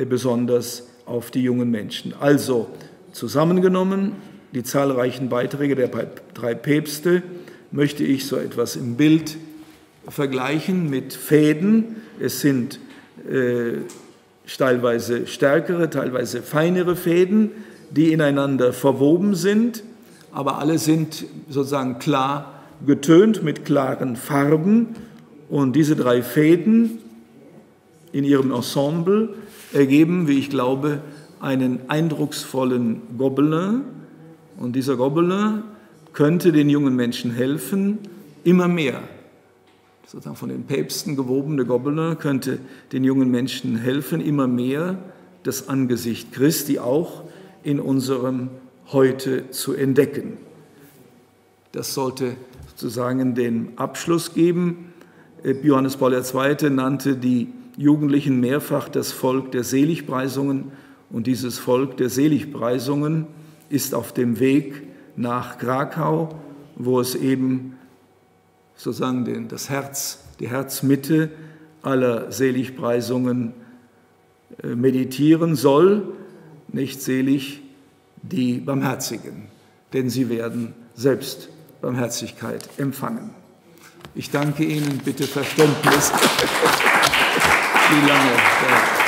besonders auf die jungen Menschen. Also zusammengenommen, die zahlreichen Beiträge der 3 Päpste möchte ich so etwas im Bild vergleichen mit Fäden. Es sind teilweise stärkere, teilweise feinere Fäden, die ineinander verwoben sind, aber alle sind sozusagen klar getönt mit klaren Farben. Und diese 3 Fäden in ihrem Ensemble ergeben, wie ich glaube, einen eindrucksvollen Gobelin. Und dieser Gobelin könnte den jungen Menschen helfen, immer mehr. Sozusagen von den Päpsten gewobene Gobelin könnte den jungen Menschen helfen, immer mehr das Angesicht Christi auch in unserem Heute zu entdecken. Das sollte sozusagen den Abschluss geben. Johannes Paul II. Nannte die Jugendlichen mehrfach das Volk der Seligpreisungen, und dieses Volk der Seligpreisungen ist auf dem Weg nach Krakau, wo es eben sozusagen die Herzmitte aller Seligpreisungen meditieren soll. Nicht selig die Barmherzigen, denn sie werden selbst Barmherzigkeit empfangen. Ich danke Ihnen, bitte Verständnis, wie lange